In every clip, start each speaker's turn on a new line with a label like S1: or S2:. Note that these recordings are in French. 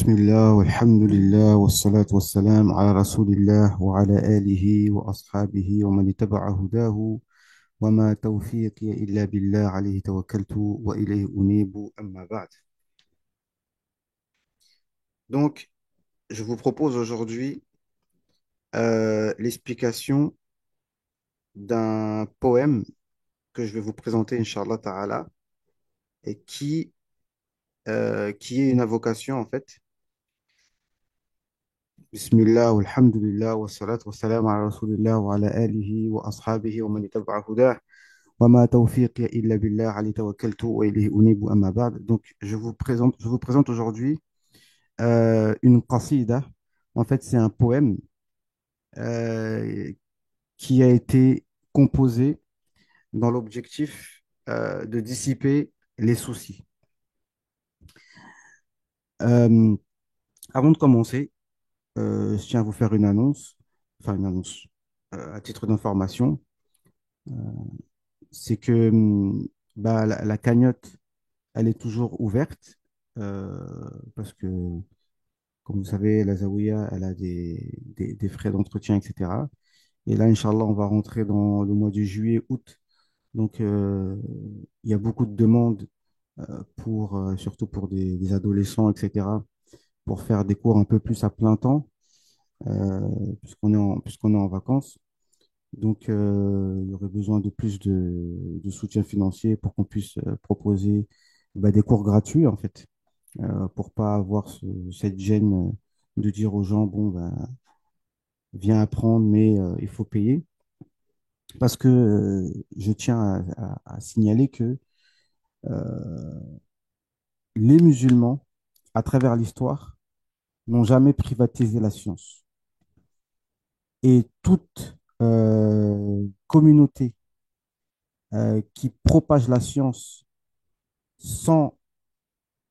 S1: بسم الله والحمد لله والصلاة والسلام على رسول الله وعلى آله وأصحابه ومن اتبع هداه وما توفيقي إلا بالله عليه توكلت وإليه أنيب أما بعد. Donc, je vous propose aujourd'hui l'explication d'un poème que je vais vous présenter, Inch'Allah Ta'ala, et qui est une invocation en fait. Bismillah walhamdulillah wa salatu wa salam ala rasulillah wa ala alihi wa ashabihi wa man itaba'a hudah. وما توفيقي إلا بالله عليه توكلت وإليه أنيب أما بعد. Donc, je vous présente aujourd'hui une qasida. En fait, c'est un poème euh, qui a été composé dans l'objectif de dissiper les soucis. Euh, Avant de commencer, je tiens à vous faire une annonce, enfin une annonce à titre d'information. Euh, c'est que bah, la cagnotte, elle est toujours ouverte euh, parce que, comme vous savez, la Zawiya, elle a des frais d'entretien, etc. Et là, Inch'Allah, on va rentrer dans le mois de juillet, août. Donc, il y a beaucoup de demandes surtout pour des adolescents, etc., pour faire des cours un peu plus à plein temps, puisqu'on est en vacances. Donc, il y aurait besoin de plus de soutien financier pour qu'on puisse proposer bah, des cours gratuits, en fait, pour pas avoir cette gêne de dire aux gens, bon, ben, viens apprendre, mais il faut payer. Parce que je tiens à signaler que euh, les musulmans, à travers l'histoire, n'ont jamais privatisé la science. Et toute communauté qui propage la science sans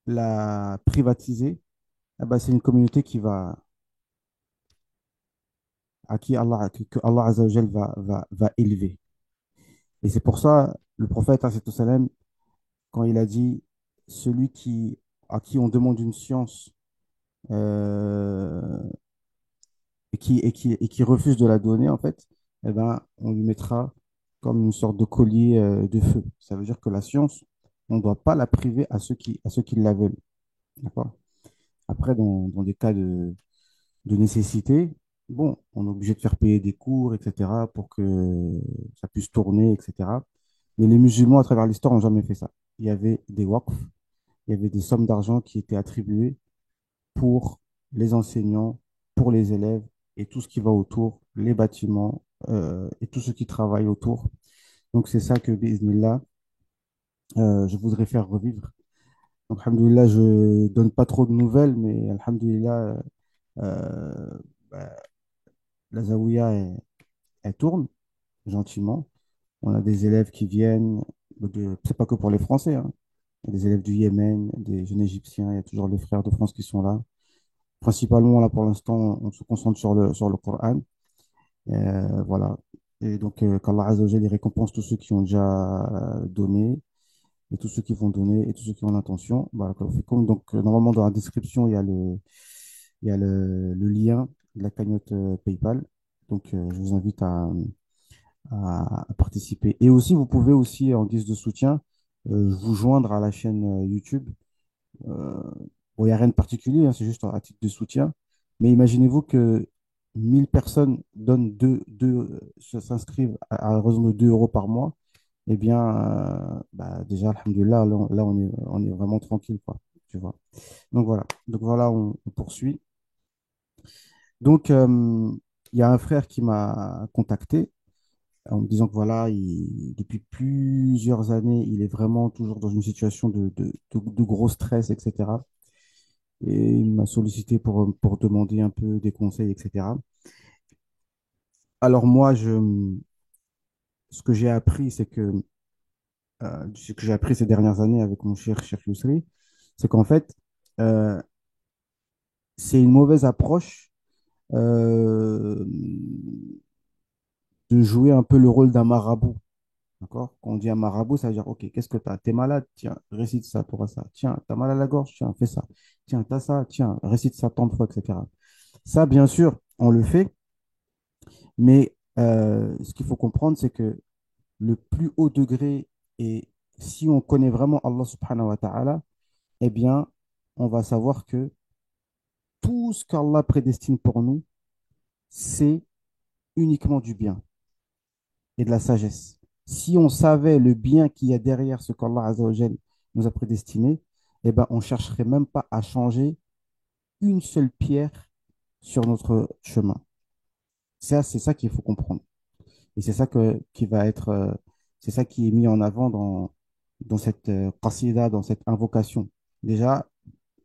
S1: la privatiser, eh ben, c'est une communauté à qui Allah, que Allah Azza wa Jal va élever. Et c'est pour ça, le prophète, alayhi salam, quand il a dit, celui à qui on demande une science euh, et qui refuse de la donner, en fait, eh ben, on lui mettra comme une sorte de collier de feu. Ça veut dire que la science, on ne doit pas la priver à ceux qui la veulent. D'accord? Après, dans des cas de nécessité, bon, on est obligé de faire payer des cours, etc., pour que ça puisse tourner, etc. Mais les musulmans, à travers l'histoire, n'ont jamais fait ça. Il y avait des waqf, il y avait des sommes d'argent qui étaient attribuées pour les enseignants, pour les élèves et tout ce qui va autour, les bâtiments et tout ce qui travaille autour. Donc, c'est ça que, bi'iznillah, je voudrais faire revivre. Donc, alhamdoulilah, je donne pas trop de nouvelles, mais alhamdoulilah, euh, bah, la Zawiya, elle tourne gentiment. On a des élèves qui viennent, c'est pas que pour les Français, hein. Il y a des élèves du Yémen, des jeunes Égyptiens, il y a toujours les frères de France qui sont là. Principalement, là, pour l'instant, on se concentre sur le Coran. Voilà. Et donc, qu'Allah Azza wa Jalla, il récompense tous ceux qui ont déjà donné, et tous ceux qui vont donner, et tous ceux qui ont l'intention. Barakallahu fikoum. Donc, normalement, dans la description, il y a le lien de la cagnotte PayPal. Donc, je vous invite à participer. Et aussi, vous pouvez aussi, en guise de soutien, vous joindre à la chaîne YouTube. Euh, bon, il n'y a rien de particulier, hein, c'est juste à titre de soutien. Mais imaginez-vous que 1000 personnes donnent s'inscrivent à raison de 2 euros par mois. Eh bien, bah, déjà, alhamdoulilah, là, on est vraiment tranquille, quoi, tu vois. Donc voilà, on poursuit. Donc, il y a un frère qui m'a contacté en me disant que voilà, depuis plusieurs années, il est vraiment toujours dans une situation de gros stress, etc. Et il m'a sollicité pour demander un peu des conseils, etc. Alors moi, ce que j'ai appris, ce que j'ai appris ces dernières années avec mon cher Cheikh Yousri, c'est qu'en fait, euh, c'est une mauvaise approche de jouer un peu le rôle d'un marabout, D'accord? Quand on dit un marabout, ça veut dire, OK, qu'est-ce que tu as? T'es malade? Tiens, récite ça, tu ça. Tiens, t'as mal à la gorge? Tiens, fais ça. Tiens, t'as ça? Tiens, récite ça tant de fois, etc. Ça, bien sûr, on le fait, mais ce qu'il faut comprendre, c'est que le plus haut degré, et si on connaît vraiment Allah subhanahu wa ta'ala, eh bien, on va savoir que tout ce qu'Allah prédestine pour nous, c'est uniquement du bien et de la sagesse. Si on savait le bien qu'il y a derrière ce qu'Allah Azza wa Jal nous a prédestiné, eh ben, on ne chercherait même pas à changer une seule pierre sur notre chemin. Ça, c'est ça qu'il faut comprendre. Et c'est ça qui va être, c'est ça qui est mis en avant dans cette qasida, dans cette invocation. Déjà,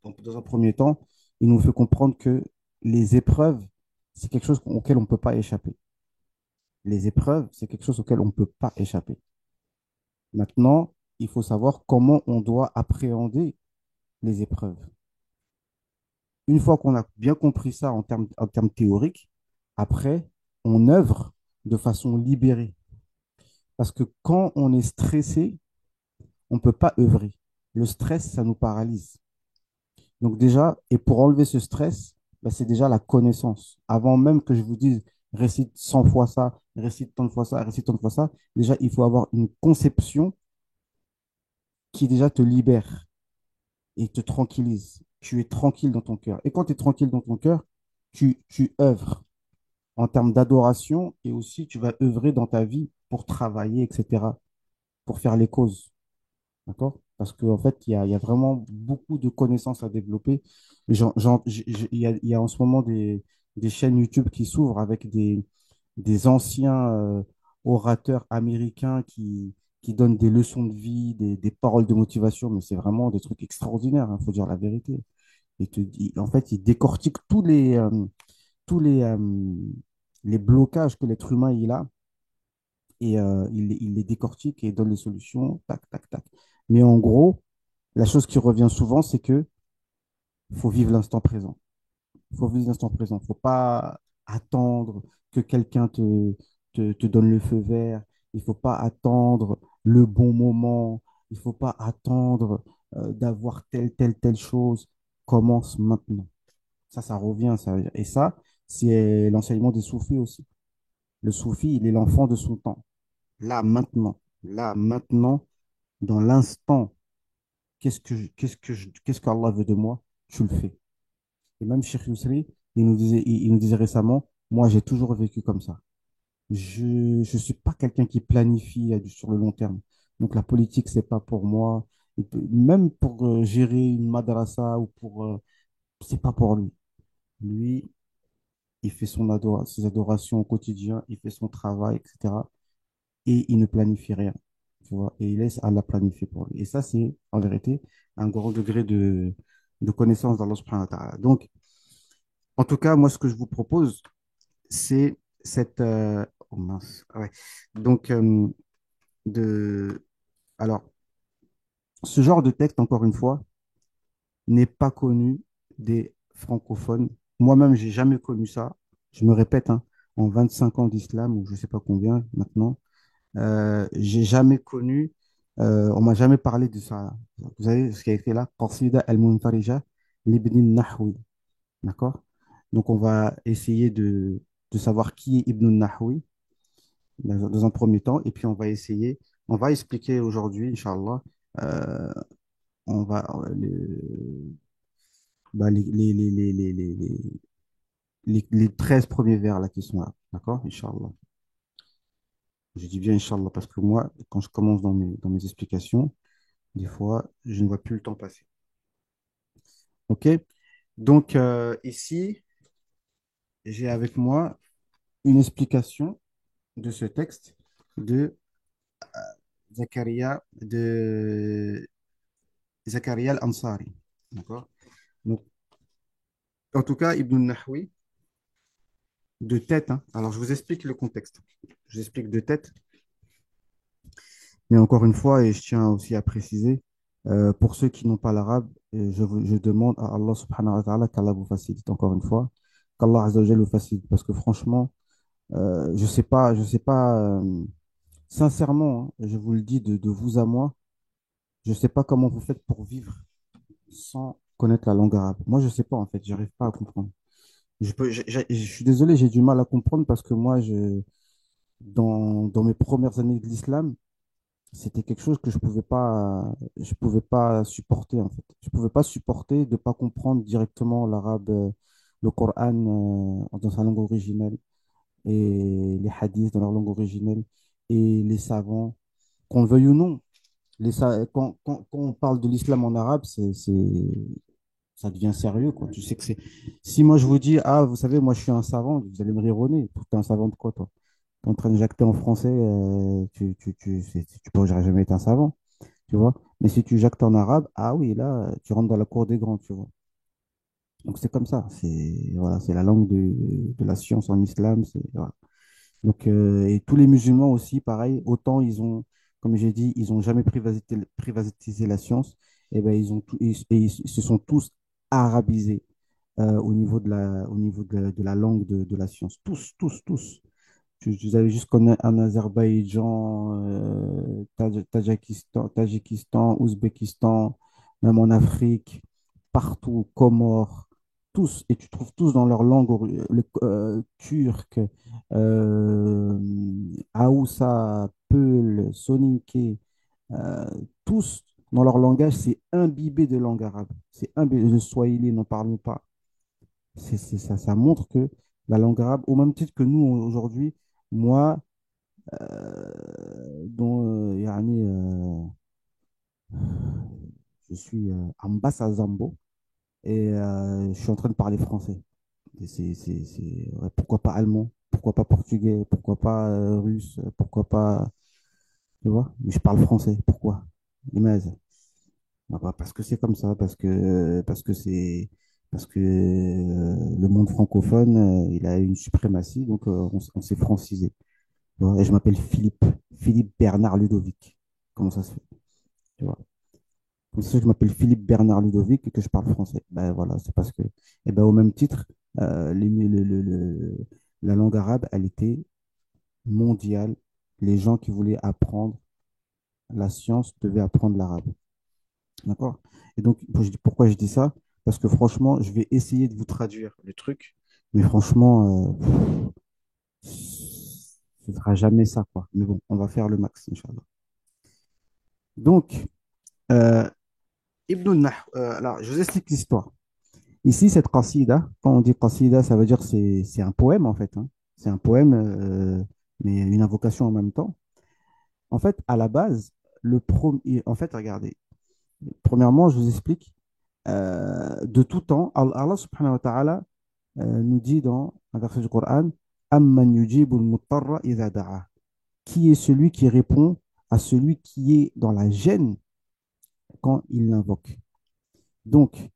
S1: dans un premier temps, il nous fait comprendre que les épreuves, c'est quelque chose auquel on ne peut pas échapper. Les épreuves, c'est quelque chose auquel on ne peut pas échapper. Maintenant, il faut savoir comment on doit appréhender les épreuves. Une fois qu'on a bien compris ça en termes théoriques, après, on œuvre de façon libérée. Parce que quand on est stressé, on ne peut pas œuvrer. Le stress, ça nous paralyse. Donc déjà, et pour enlever ce stress, bah, c'est déjà la connaissance. Avant même que je vous dise, récite 100 fois ça, récite tant de fois ça, récite tant de fois ça, déjà, il faut avoir une conception qui déjà te libère et te tranquillise. Tu es tranquille dans ton cœur. Et quand tu es tranquille dans ton cœur, tu œuvres en termes d'adoration et aussi tu vas œuvrer dans ta vie pour travailler, etc., pour faire les causes. D'accord? Parce qu'en fait, il y a vraiment beaucoup de connaissances à développer. Il y a en ce moment des chaînes YouTube qui s'ouvrent avec des anciens orateurs américains qui donnent des leçons de vie, des paroles de motivation, mais c'est vraiment des trucs extraordinaires, il faut dire la vérité. En fait, ils décortiquent tous les blocages que l'être humain il a et il les décortique et donne les solutions, tac, tac, tac. Mais en gros, la chose qui revient souvent, c'est que faut vivre l'instant présent. Il faut vivre l'instant présent. Il ne faut pas attendre que quelqu'un te donne le feu vert. Il ne faut pas attendre le bon moment. Il ne faut pas attendre d'avoir telle chose. Commence maintenant. Ça revient. Ça. Et ça, c'est l'enseignement des soufis aussi. Le soufi, il est l'enfant de son temps. Là, maintenant, dans l'instant, qu'est-ce qu'Allah veut de moi? Tu le fais. Et même Cheikh Yousri, il nous disait récemment, moi, j'ai toujours vécu comme ça. Je ne suis pas quelqu'un qui planifie sur le long terme. Donc, la politique, c'est pas pour moi. Même pour gérer une madrasa ou c'est pas pour lui. Lui, il fait ses adorations au quotidien, il fait son travail, etc. Et il ne planifie rien. Tu vois, et il laisse Allah planifier pour lui. Et ça, c'est en vérité un grand degré de connaissance d'Allah subhanahu wa ta'ala. Donc, en tout cas, moi, ce que je vous propose, c'est cette. Oh mince. Ah ouais. Donc, de. Alors, ce genre de texte, encore une fois, n'est pas connu des francophones. Moi-même, j'ai jamais connu ça. Je me répète, hein, en 25 ans d'islam, ou je sais pas combien maintenant, j'ai jamais connu, on m'a jamais parlé de ça. Vous savez ce qui a été là? Qasida al-Munfarija l'Ibn Nahwi. D'accord? Donc, on va essayer de savoir qui est Ibn Nahwi dans un premier temps, et puis on va expliquer aujourd'hui, Inch'Allah, euh, on va, bah, les 13 premiers vers là qui sont là. D'accord? Inch'Allah. Je dis bien Inch'Allah parce que moi, quand je commence dans mes explications, des fois, je ne vois plus le temps passer. OK? Donc, ici, j'ai avec moi une explication de ce texte de de Zakaria al-Ansari. D'accord? Donc, en tout cas, Ibn Nahwi, de tête, hein. Alors, je vous explique le contexte. Je vous explique de tête, mais encore une fois, et je tiens aussi à préciser, pour ceux qui n'ont pas l'arabe, je demande à Allah subhanahu wa ta'ala qu'Allah vous facilite, encore une fois, qu'Allah azza wa jalla vous facilite, parce que franchement, je sais pas sincèrement, hein, je vous le dis de vous à moi, je ne sais pas comment vous faites pour vivre sans connaître la langue arabe. Moi, je ne sais pas, en fait, j'arrive pas à comprendre. Je suis désolé, j'ai du mal à comprendre parce que moi, dans mes premières années de l'islam, c'était quelque chose que je pouvais pas supporter, en fait. Je pouvais pas supporter de pas comprendre directement l'arabe, le Coran, dans sa langue originelle et les hadiths dans leur langue originelle et les savants, qu'on le veuille ou non. Quand on parle de l'islam en arabe, ça devient sérieux, quoi. Tu sais que c'est. Si moi je vous dis, ah, vous savez, moi je suis un savant, vous allez me rire au nez. T'es un savant de quoi, toi? T'es en train de jacter en français, tu pourrais jamais être un savant, tu vois. Mais si tu jactes en arabe, ah oui, là, tu rentres dans la cour des grands, tu vois. Donc c'est comme ça. Voilà, c'est la langue de la science en islam. Voilà. Donc, et tous les musulmans aussi, pareil, autant ils ont, comme j'ai dit, ils n'ont jamais privatisé la science, et ben ils se sont tous arabisés au niveau de la langue de la science. Tous, tous, tous. Vous avez juste en Azerbaïdjan, Tadjikistan, Ouzbékistan, même en Afrique, partout, Comores, tous, et tu trouves tous dans leur langue, le turc, euh, Haoussa, Peul, Soninké, euh, tous dans leur langage, c'est imbibé de langue arabe. C'est imbibé, le swahili, n'en parlons pas. Ça, ça montre que la langue arabe, au même titre que nous aujourd'hui, moi, يعني, je suis ambassadeur Zambo et je suis en train de parler français. Et ouais, pourquoi pas allemand? Pourquoi pas portugais? Pourquoi pas russe? Pourquoi pas, tu vois? Mais je parle français. Pourquoi? لماذا؟ Parce que c'est comme ça, parce que le monde francophone, il a une suprématie, donc on s'est francisé. Tu vois. Et je m'appelle Philippe, Philippe Bernard Ludovic. Comment ça se fait? Tu vois. Comme ça, je m'appelle Philippe Bernard Ludovic et que je parle français. Ben voilà, c'est parce que, et ben, au même titre, la langue arabe, elle était mondiale. Les gens qui voulaient apprendre la science devaient apprendre l'arabe. D'accord? Et donc, pourquoi je dis ça? Parce que franchement, je vais essayer de vous traduire le truc, mais franchement, ce sera jamais ça, quoi. Mais bon, on va faire le max, Inch'Allah. Donc, euh, alors, je vous explique l'histoire. Ici, cette qasida, quand on dit qasida, ça veut dire que c'est un poème, en fait, hein. C'est un poème, mais une invocation en même temps. En fait, à la base, en fait, regardez, premièrement, je vous explique, de tout temps, Allah subhanahu wa ta'ala nous dit dans un verset du Coran, Amman yujibul muttarra idha da'a. Qui est celui qui répond à celui qui est dans la gêne quand il l'invoque. Donc,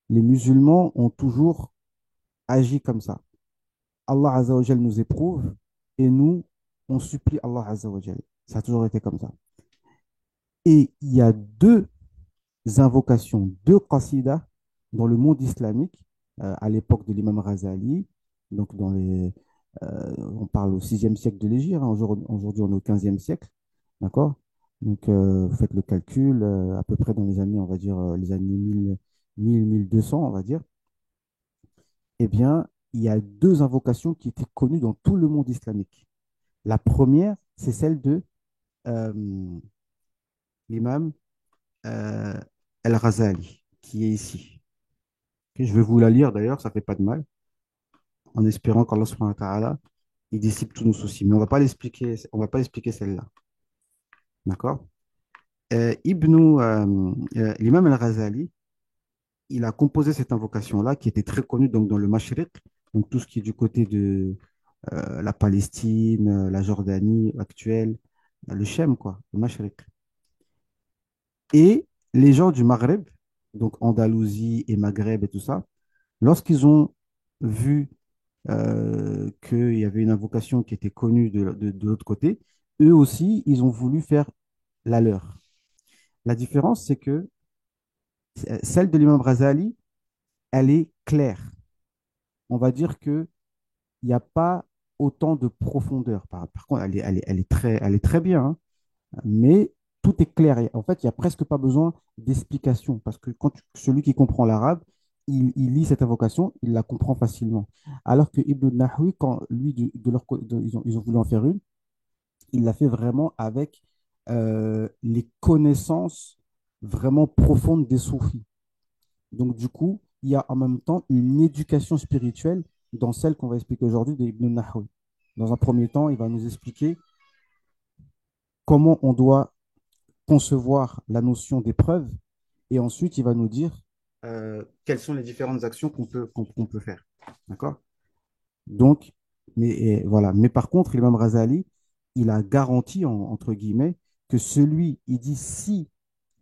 S1: les musulmans ont toujours agi comme ça. Allah Azza wa Jal nous éprouve et nous, on supplie Allah Azza wa Jal. Ça a toujours été comme ça. Et il y a deux invocations, deux qasidas dans le monde islamique, à l'époque de l'imam Ghazali, donc on parle au 6e siècle de l'Hégire, hein. Aujourd'hui, on est au 15e siècle, d'accord? Donc, vous faites le calcul, à peu près dans les années, on va dire, les années 1200, on va dire. Eh bien, il y a deux invocations qui étaient connues dans tout le monde islamique. La première, c'est celle de euh, l'imam euh, Al-Ghazali, qui est ici. Ok, je vais vous la lire d'ailleurs, ça fait pas de mal, en espérant qu'Allah subhanahu wa ta'ala, il dissipe tous nos soucis. Mais on va pas expliquer celle-là. D'accord? L'imam Al-Ghazali, il a composé cette invocation-là, qui était très connue donc, dans le Mashriq, donc tout ce qui est du côté de la Palestine, la Jordanie actuelle, le Shem, quoi, le Mashriq. Et les gens du Maghreb, donc Andalousie et Maghreb et tout ça, lorsqu'ils ont vu qu'il y avait une invocation qui était connue de l'autre côté, eux aussi, ils ont voulu faire la leur. La différence, c'est que celle de l'imam Razali, elle est claire. On va dire qu'il n'y a pas. autant de profondeur. Par contre, elle est très bien, hein, mais tout est clair. Et en fait, il n'y a presque pas besoin d'explication parce que celui qui comprend l'arabe, il lit cette invocation, il la comprend facilement. Alors que Ibn Nahwi, quand lui, de leur ils ont voulu en faire une, il l'a fait vraiment avec les connaissances vraiment profondes des soufis. Donc, du coup, il y a en même temps une éducation spirituelle dans celle qu'on va expliquer aujourd'hui d'Ibn Nahwi. Dans un premier temps, il va nous expliquer comment on doit concevoir la notion d'épreuve et ensuite, il va nous dire quelles sont les différentes actions qu'on peut faire. D'accord? Donc, voilà. Mais par contre, l'imam Razali, il a garanti, entre guillemets, que celui, il dit, si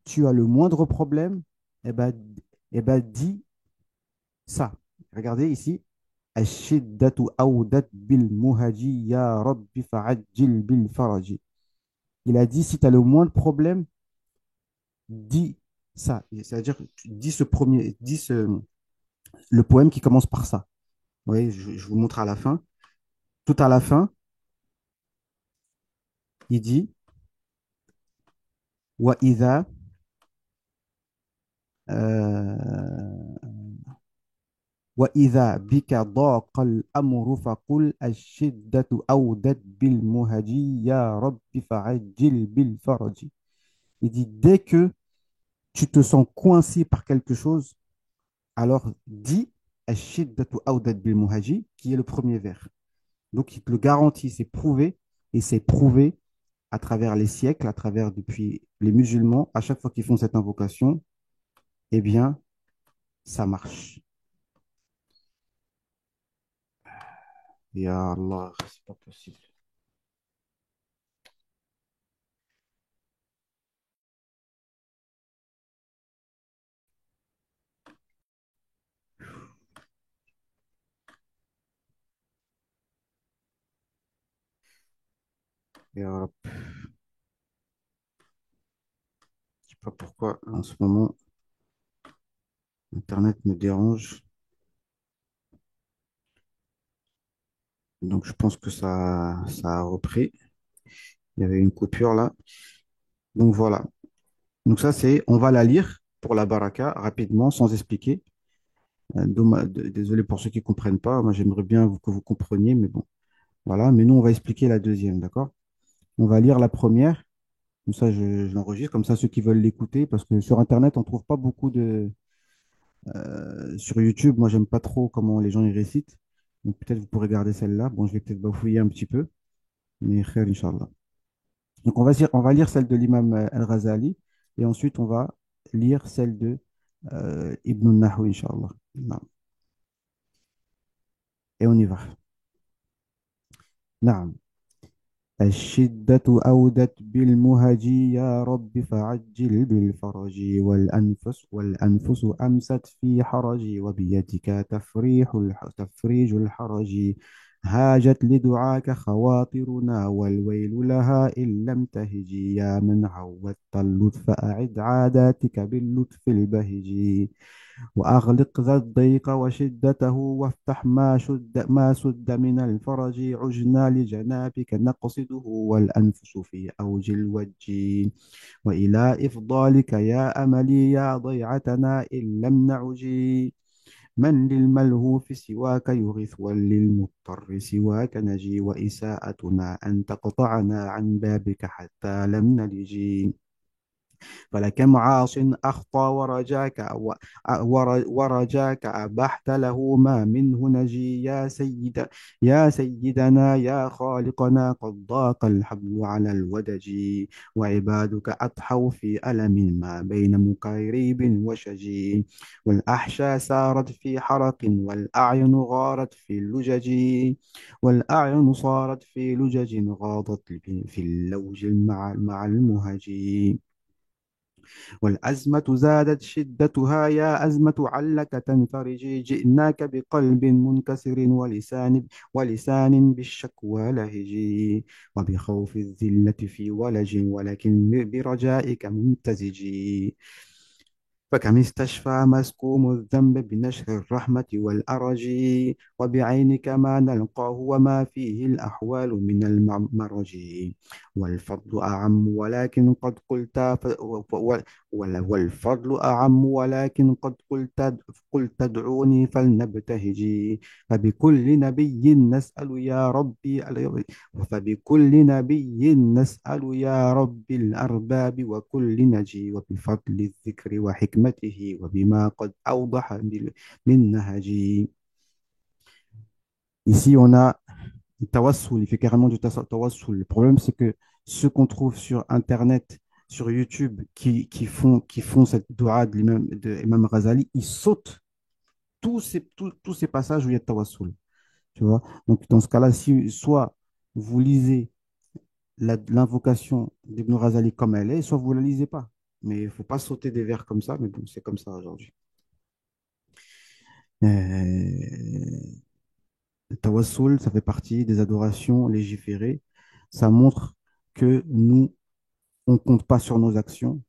S1: tu as le moindre problème, eh ben, dis ça. Regardez ici. الشدة أودت بالمهج يا رب فعجل بالفرج. Il a dit, si tu as le moindre problème, dis ça. C'est-à-dire, dis le poème qui commence par ça. Oui, je vous montre à la fin. Tout à la fin, il dit, وإذا وإذا بك ضاق الأمر فقل الشدة أودت بالمهج يا رب فعجل بالفرج. Il dit, dès que tu te sens coincé par quelque chose, alors dis الشدة أودت بالمهج, qui est le premier vers. Donc, il te le garantit, c'est prouvé, et c'est prouvé à travers les siècles, à travers depuis les musulmans, à chaque fois qu'ils font cette invocation, eh bien, ça marche. Ya Allah, c'est pas possible. Ya Rab, je sais pas pourquoi en ce moment, Internet me dérange. Donc, je pense que ça a repris. Il y avait une coupure là. Donc, voilà. Donc, ça, on va la lire pour la baraka rapidement, sans expliquer. Désolé pour ceux qui ne comprennent pas. Moi, j'aimerais bien que vous compreniez, mais bon. Voilà. Mais nous, on va expliquer la deuxième, d'accord? On va lire la première. Comme ça, je l'enregistre. Comme ça, ceux qui veulent l'écouter, parce que sur Internet, on ne trouve pas beaucoup de. Sur YouTube, moi, j'aime pas trop comment les gens y récitent. Donc, peut-être vous pourrez garder celle-là. Bon, je vais peut-être bafouiller un petit peu, mais khair, Inch'Allah. Donc, on va lire celle de l'imam Al-Ghazali et ensuite, on va lire celle de Ibn Nahwi, Inch'Allah. Non. Et on y va. نعم. الشدة أودت بالمهج يا رب فعجل بالفرج والأنفس أمست في حرج وبيدك تفريج الحرج هاجت لدعاك خواطرنا والويل لها إن لم تهج يا من عودت اللطف أعد عاداتك باللطف البهج وأغلق ذا الضيق وشدته وافتح ما سد من الفرج عجنا لجنابك نقصده والأنفس في أوج الوجه وإلى إفضالك يا أملي يا ضيعتنا إن لم نعجي من للملهوف سواك يغيث وللمضطر سواك نجي وإساءتنا أن تقطعنا عن بابك حتى لم نلجي فلكم عاص أخطى ورجاك أبحت له ما منه نجي يا سيدنا يا خالقنا قد ضاق الحبل على الودج وعبادك أضحوا في ألم ما بين مكيريب وشجي والأحشى سارت في حرق والأعين غارت في اللجج والأعين صارت في لجج غاضت في اللوج مع المهج والأزمة زادت شدتها يا أزمة علك تنفرجي جئناك بقلب منكسر ولسان بالشكوى لهجي وبخوف الذلة في ولج ولكن برجائك ممتزجي فكم استشفى مسكوم الذنب بنشر الرحمة والأرج وبعينك ما نلقاه وما فيه الأحوال من المرج والفضل أعم ولكن قد قلت والفضل أعم ولكن قلت ادعوني فلنبتهج فبكل نبي نسأل يا ربي فبكل نبي نسأل يا رب الأرباب وكل نجي وبفضل الذكر وحكمته وبما قد أوضح من نهجي. Ici, on a tawassul, il fait carrément du tawassul. Le problème, c'est que ceux qu'on trouve sur Internet, sur YouTube, qui font cette dua de Imam Ghazali, ils sautent tous ces passages où il y a tawassul. Tu vois? Donc, dans ce cas-là, si soit vous lisez l'invocation d'Ibn Razali comme elle est, soit vous ne la lisez pas. Mais il ne faut pas sauter des vers comme ça, mais bon, c'est comme ça aujourd'hui. Le tawassul, ça fait partie des adorations légiférées. Ça montre que nous, on ne compte pas sur nos actions,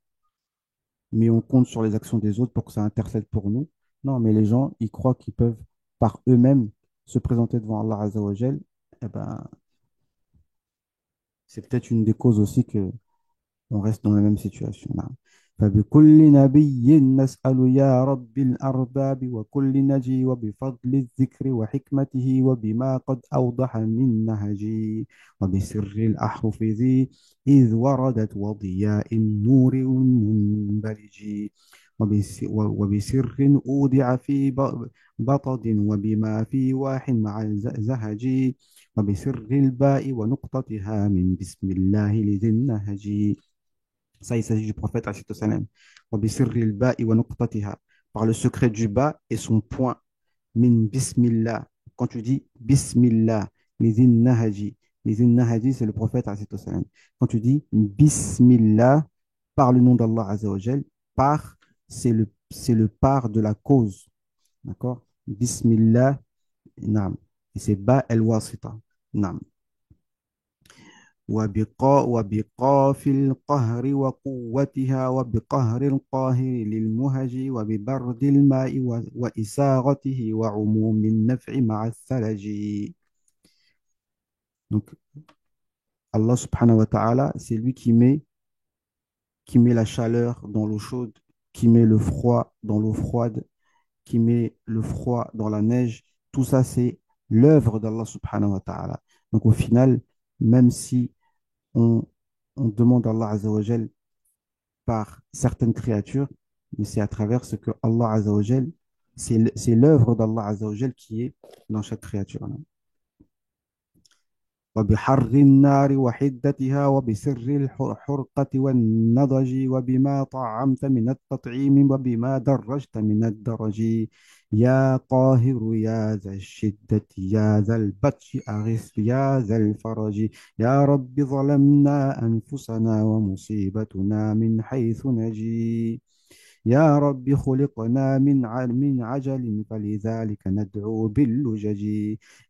S1: mais on compte sur les actions des autres pour que ça intercède pour nous. Non, mais les gens, ils croient qu'ils peuvent par eux-mêmes se présenter devant Allah Azzawajal. Eh ben, c'est peut-être une des causes aussi que on reste dans la même situation. نعم. فبكل نبي نسأل يا رب الأرباب وكل نجي وبفضل الذكر وحكمته وبما قد أوضح من نهجي وبسر الأحرف ذي إذ وردت وضياء النور منبلج وبسر أودع في بطد وبما في واح مع الزهج وبسر الباء ونقطتها من بسم الله لذي النهج. Ça, il s'agit du prophète, alayhi salam. Wa bisirril ba'i wa nuqtatiha. Par le secret du bas et son point. Min bismillah. Quand tu dis bismillah, les innahaji. Les innahaji, c'est le prophète, alayhi salam. Quand tu dis bismillah, par le nom d'Allah, azza wa jal, par, c'est le par de la cause. D'accord? Bismillah, nam. Et c'est ba el wasita. Nam. وبقاف القهر وقوتها وبقهر القاهر للمهج وببرد الماء وإساغته وعموم النفع مع الثلج. Donc, Allah subhanahu wa ta'ala, c'est lui qui met la chaleur dans l'eau chaude, qui met le froid dans l'eau froide, qui met le froid dans la neige. Tout ça, c'est l'œuvre d'Allah subhanahu wa ta'ala. Donc, au final, même si on, on demande à Allah Azza wa Jal par certaines créatures, mais c'est à travers ce que Allah Azzawajal, c'est l'œuvre d'Allah Azzawajal qui est dans chaque créature. وبحر النار وحدتها وبسر الحرقة والنضج وبما طعمت من التطعيم وبما درجت من الدرج يا قاهر يا ذا الشدة يا ذا البطش أغث يا ذا الفرج يا رب ظلمنا أنفسنا ومصيبتنا من حيث نجي يا رب خلقنا من عجل فلذلك ندعو باللجج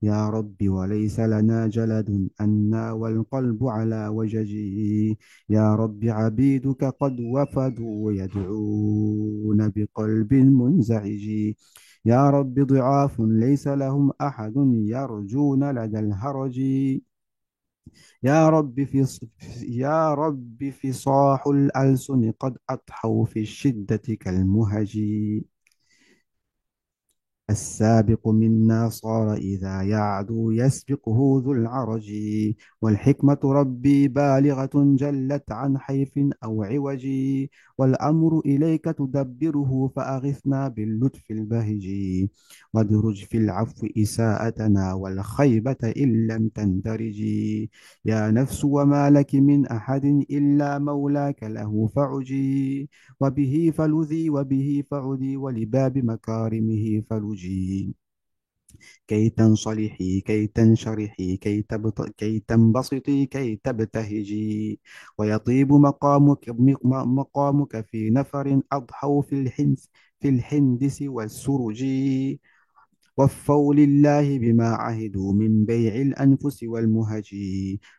S1: يا رب وليس لنا جلد أنا والقلب على وججي يا رب عبيدك قد وفدوا يدعون بقلب منزعج يا رب ضعاف ليس لهم أحد يرجون لدى الهرج يا رب فصاح الألسن قد أضحوا في الشدة كالمهج السابق منا صار إذا يعدو يسبقه ذو العرج والحكمة ربي بالغة جلت عن حيف أو عوج والأمر إليك تدبره فأغثنا باللطف البهج وادرج في العفو إساءتنا والخيبة إن لم تندرج يا نفس وما لك من أحد إلا مولاك له فعجي وبه فلذي وبه فعدي ولباب مكارمه فلجي كي تنصلحي كي تنشرحي كي تنبسطي كي تبتهجي ويطيب مقامك في نفر أضحوا في الحندس والسرج وفوا لله بما عهدوا من بيع الأنفس والمهج،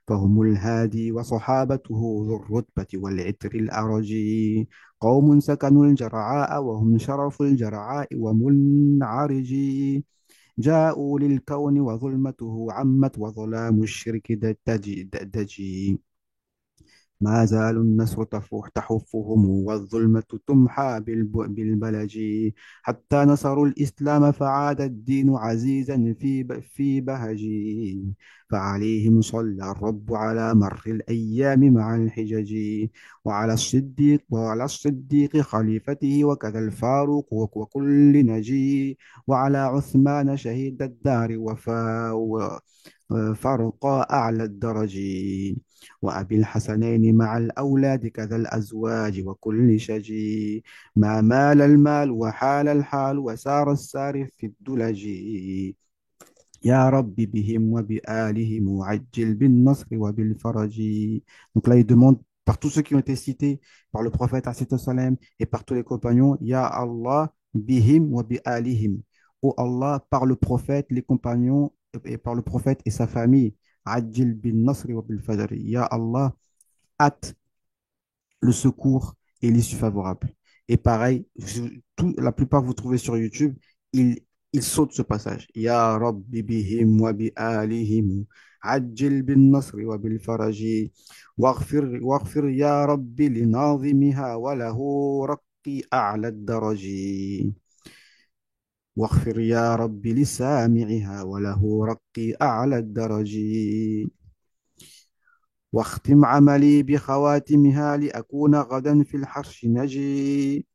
S1: فهم الهادي وصحابته ذو الرتبة والعتر الأرج، قوم سكنوا الجرعاء وهم شرف الجرعاء ومنعرج، جاءوا للكون وظلمته عمت وظلام الشرك دجي، ما زال النسر تحفهم والظلمة تمحى بالبلج، حتى نصروا الإسلام فعاد الدين عزيزا في بهج، فعليهم صلى الرب على مر الأيام مع الحجج، وعلى الصديق خليفته وكذا الفاروق وكل نجي، وعلى عثمان شهيد الدار فرق أعلى الدرج، وأبي الحسنين مع الأولاد كذا الأزواج وكل شجي، ما مال المال وحال الحال وسار السار في الدلج، يا رب بهم وبآلهم عجل بالنصر وبالفرج. Donc là, il demande par tous ceux qui ont été cités par le prophète salam et par tous les compagnons, Ya Allah bihim wa bi alihim. Ô Allah, par le prophète, les compagnons et par le prophète et sa famille, Ajil bin Nasri wa bil Fajr. Ya Allah, hâte le secours et l'issue favorable. Et pareil, la plupart que vous trouvez sur YouTube, ils, ils sautent ce passage. Ya Rabbi bihim wa bi alihim, ajil bin nasri wa bil faraji, waghfir ya Rabbi li nazimiha wa lahu raqi a'la daraji. واغفر يا رب لسامعها وله رقي أعلى الدرج، واختم عملي بخواتمها لأكون غدا في الحرش نجي،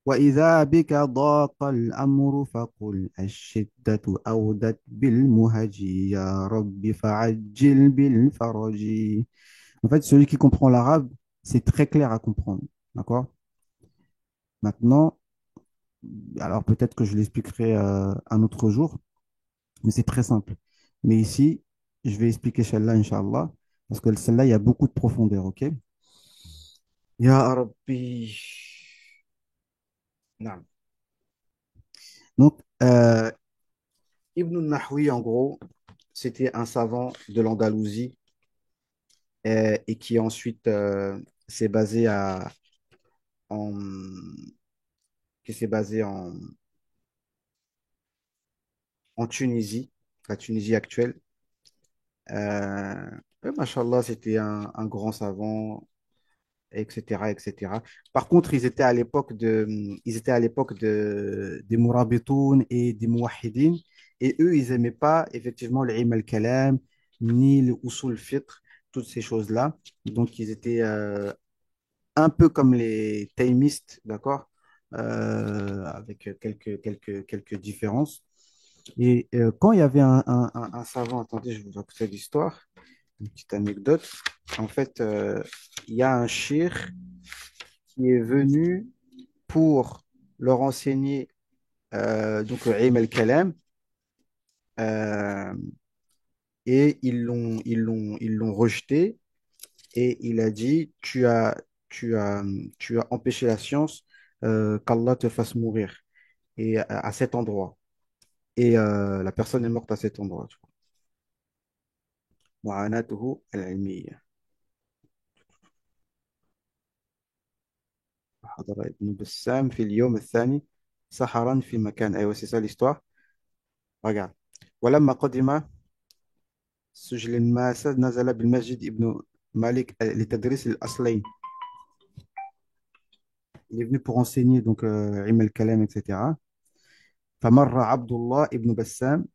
S1: وإذا بك ضاق الأمر فقل الشدة أودت بالمهج، يا رب فعجل بالفرج. En fait, celui qui comprend l'arabe, c'est très clair à comprendre. D'accord? Maintenant, alors peut-être que je l'expliquerai un autre jour, mais c'est très simple. Mais ici, je vais expliquer celle-là, Inch'Allah, parce que celle-là, il y a beaucoup de profondeur, ok? Ya Rabbi. Naam. Donc, Ibn Nahwi, en gros, c'était un savant de l'Andalousie et qui ensuite s'est basé en, qui s'est basé en Tunisie, la Tunisie actuelle. Euh, Machallah, c'était un grand savant, etc., etc. Par contre, ils étaient à l'époque des Mourabitoun et des Mouahidine, et eux, ils n'aimaient pas effectivement le ilm al-kalam, ni le usul fiqh, toutes ces choses-là. Donc, ils étaient un peu comme les taymistes, d'accord, avec quelques différences. Et quand il y avait un savant, attendez, je vous raconte l'histoire, une petite anecdote. En fait, il y a un shir qui est venu pour leur enseigner donc le ilm al-kalam euh, et ils l'ont rejeté et il a dit tu as empêché la science qu'Allah te fasse mourir et à cet endroit et la personne est morte à cet endroit. معاناته العلمية. حضر ابن بسام في اليوم الثاني سحرا في مكان أيوة c'est ça l'histoire. Regarde. ولما قدم سجل الناس نزل بالمسجد ابن مالك لتدريس الأصلين. Il est venu pour enseigner donc علم الكلام etc. فمر عبد الله ابن بسام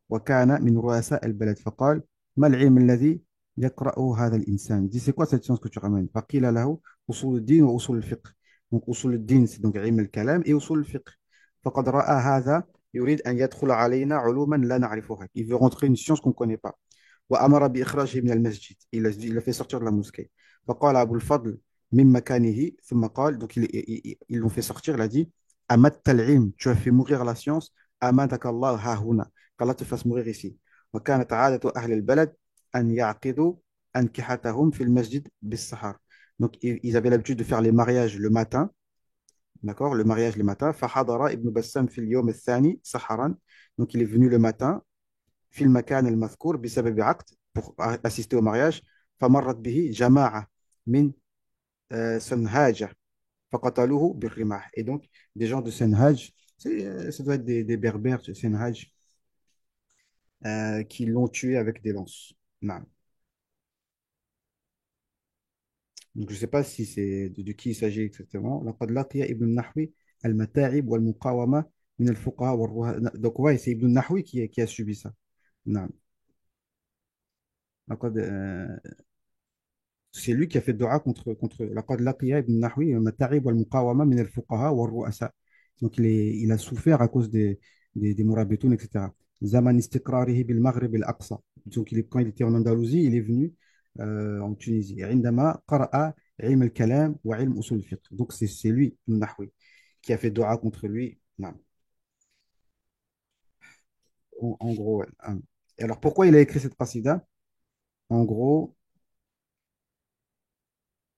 S1: وكان من رؤساء البلد فقال ما العلم الذي يقرأه هذا الإنسان. Il dit c'est quoi cette science que tu ramènes. فقيل له أصول الدين وأصول الفقه. Donc أصول الدين c'est donc علم الكلام et أصول الفقه. فقد رأى هذا يريد أن يدخل علينا علوما لا نعرفها. Il veut rentrer une science qu'on ne connaît pas. وأمر بإخراجه من المسجد. Il a fait sortir de la mosquée. فقال أبو الفضل من مكانه ثم قال donc ils l'ont fait sortir. Il a dit أمت العلم. Tu as fait mourir la science. أماتك الله ها هنا. qu'Allah te fasse mourir ici. وكانت عادة أهل البلد أن يعقدوا أنكحتهم في المسجد بالسحر. Donc ils avaient l'habitude de faire les mariages le matin d'accord, le mariage le matin. فحضر ابن بسام في اليوم الثاني سحرا. Donc il est venu le matin في المكان المذكور بسبب عقد pour assister au mariage. فمرت به جماعة من سنهاجة فقتلوه بالرماح. Et donc des gens de Senhaj, ça doit être des berbères de Senhaj qui l'ont tué avec des lances. Non. Donc, je ne sais pas si c'est de qui il s'agit exactement. لقد لقي ابن النحوي المتاعب والمقاومة من الفقهاء والرهباء. Donc, ouais, c'est Ibn Nahwi qui a subi ça. Non. لقد, c'est lui qui a fait dua contre لقد لقي ابن النحوي المتاعب والمقاومة من الفقهاء والرؤساء. Donc, il a souffert à cause des Mourabitoun, etc. زمن استقراره بالمغرب الأقصى. Donc, quand il était en Andalousie, il est venu en Tunisie. عندما قرأ علم الكلام وعلم أصول الفقه. Donc, c'est lui, Ibn Nahwi, qui a fait dua contre lui. Non. En gros, ouais. Et alors, pourquoi il a écrit cette qasida? En gros,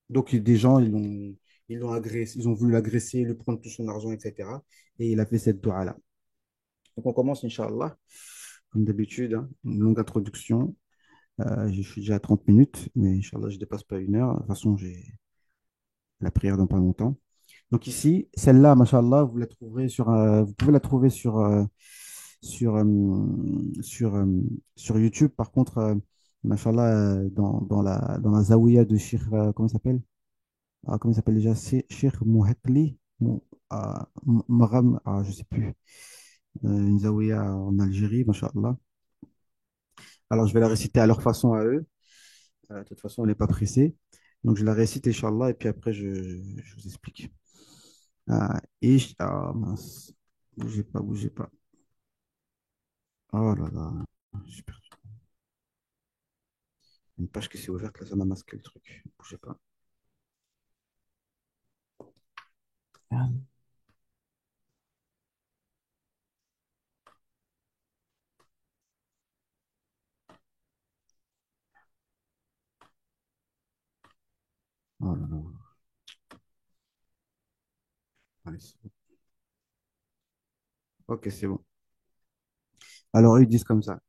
S1: donc des gens, ils l'ont agressé, ils ont voulu l'agresser, lui prendre tout son argent, etc. Et il a fait cette dua-là. Donc, on commence, Inch'Allah, comme d'habitude, hein, une longue introduction. Je suis déjà à 30 minutes, mais Inch'Allah, je ne dépasse pas 1 heure. De toute façon, j'ai la prière dans pas longtemps. Donc ici, celle-là, machallah, vous la trouverez vous pouvez la trouver sur, sur, sur YouTube. Par contre, machallah, dans la zawiya de Cheikh, comment il s'appelle? Ah, comment il s'appelle déjà? C'est Cheikh Mouhetli, Maram, je sais plus. Une zawiya en Algérie, machallah. Alors, je vais la réciter à leur façon à eux. De toute façon, on n'est pas pressé. Donc, je la récite, Inch'Allah, et puis après, je vous explique. Mince. Bougez pas, bougez pas. Oh là là, j'ai perdu une page qui s'est ouverte, là, ça m'a masqué le truc. Bougez pas. Oh là là. Allez, c'est bon. Ok, c'est bon. Alors, ils disent comme ça.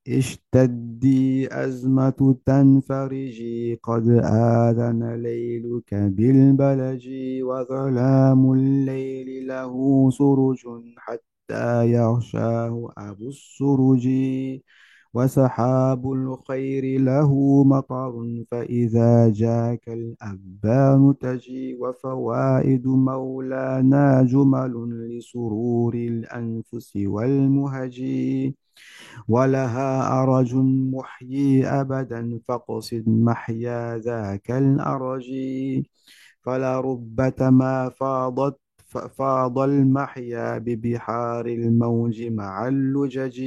S1: اشتدي أزمة تنفرجي قد آذن ليلك بالبلج وظلام الليل له سرج حتى يغشاه أبو السرج وسحاب الخير له مطر فإذا جاك الأبان تجي وفوائد مولانا جمل لسرور الأنفس والمهج ولها أرج محيي أبدا فاقصد محيا ذاك الأرج فلربة ما فاض المحيا ببحار الموج مع اللجج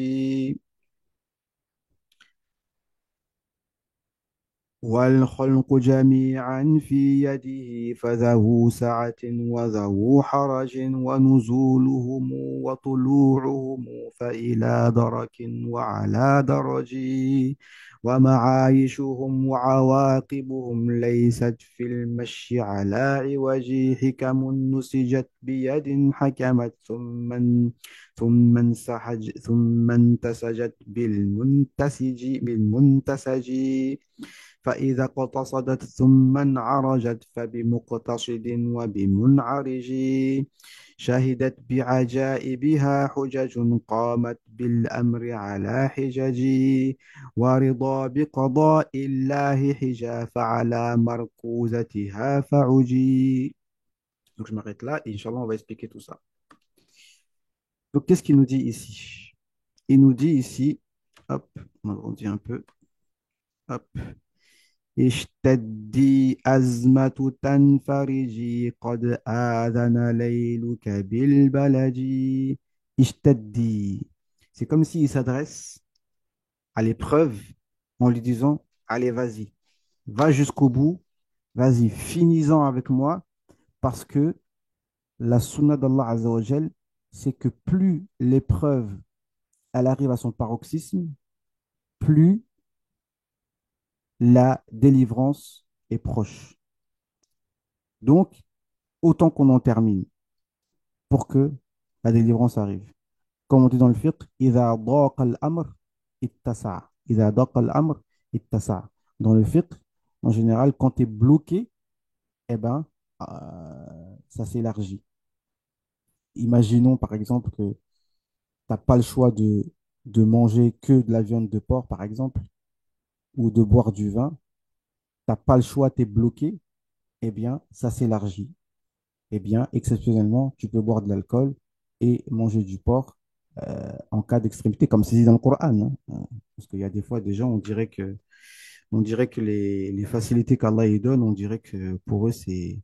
S1: والخلق جميعا في يده فذو سعة وذو حرج ونزولهم وطلوعهم فإلى درك وعلى درج ومعايشهم وعواقبهم ليست في المشي على عوج حكم نسجت بيد حكمت ثم ثم انتسجت بالمنتسج فإذا اقتصدت ثم انعرجت فبمقتصد وبمنعرج شهدت بعجائبها حجج قامت بالأمر على حجج ورضا بقضاء الله حجا فعلى مركوزتها فعجي. Donc je m'arrête là et Inch'Allah on va expliquer tout ça. Donc qu'est-ce qu'il nous dit ici? Il nous dit ici, hop, on agrandit un peu, hop. اشتدي أزمة تنفرجي قد آذن ليلك بالبلج. اشتدي. C'est comme s'il s'adresse à l'épreuve en lui disant, allez, vas-y, va jusqu'au bout, vas-y, finis-en avec moi, parce que la sunna d'Allah Azza wa Jal, c'est que plus l'épreuve elle arrive à son paroxysme, plus la délivrance est proche. Donc, autant qu'on en termine. pour que la délivrance arrive. Comme on dit dans le fiqh, إذا ضاق الأمر اتسع. إذا ضاق الأمر اتسع. Dans le fiqh, en général, quand tu es bloqué, eh ben, ça s'élargit. Imaginons par exemple que tu n'as pas le choix de manger que de la viande de porc, par exemple, ou de boire du vin. Tu n'as pas le choix, tu es bloqué, eh bien, ça s'élargit. Eh bien, exceptionnellement, tu peux boire de l'alcool et manger du porc en cas d'extrémité, comme c'est dit dans le Coran, hein. Parce qu'il y a des fois des gens, on dirait que les facilités qu'Allah y donne, on dirait que pour eux, c'est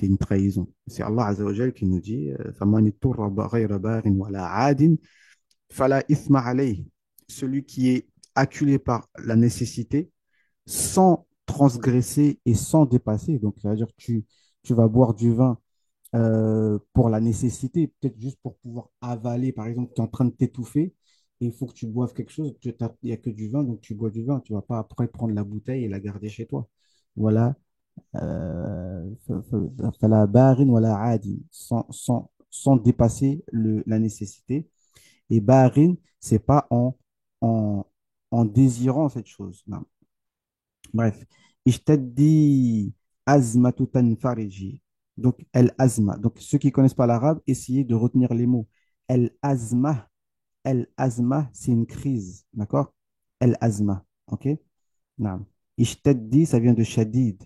S1: une trahison. C'est Allah Azza wa Jal qui nous dit فَمَنِ اضْطُرَّ غَيْرَ بَاغٍ وَلَا عَادٍ فَلَا إِثْمَ عَلَيْهِ. Celui qui est acculé par la nécessité sans transgresser et sans dépasser. Donc, c'est-à-dire que tu vas boire du vin pour la nécessité, peut-être juste pour pouvoir avaler. Par exemple, tu es en train de t'étouffer et il faut que tu boives quelque chose. Il n'y a que du vin, donc tu bois du vin. Tu ne vas pas après prendre la bouteille et la garder chez toi. Voilà. فلا باغ ولا عاد. Sans dépasser la nécessité. Et barin, c'est pas en, en désirant cette chose. Non. Bref. Ishtaddi azmatu tanfariji. Donc, el azma. Donc, ceux qui connaissent pas l'arabe, essayez de retenir les mots. El azma. El azma, c'est une crise. D'accord? El azma. OK? Non. Ishtaddi, ça vient de shadid.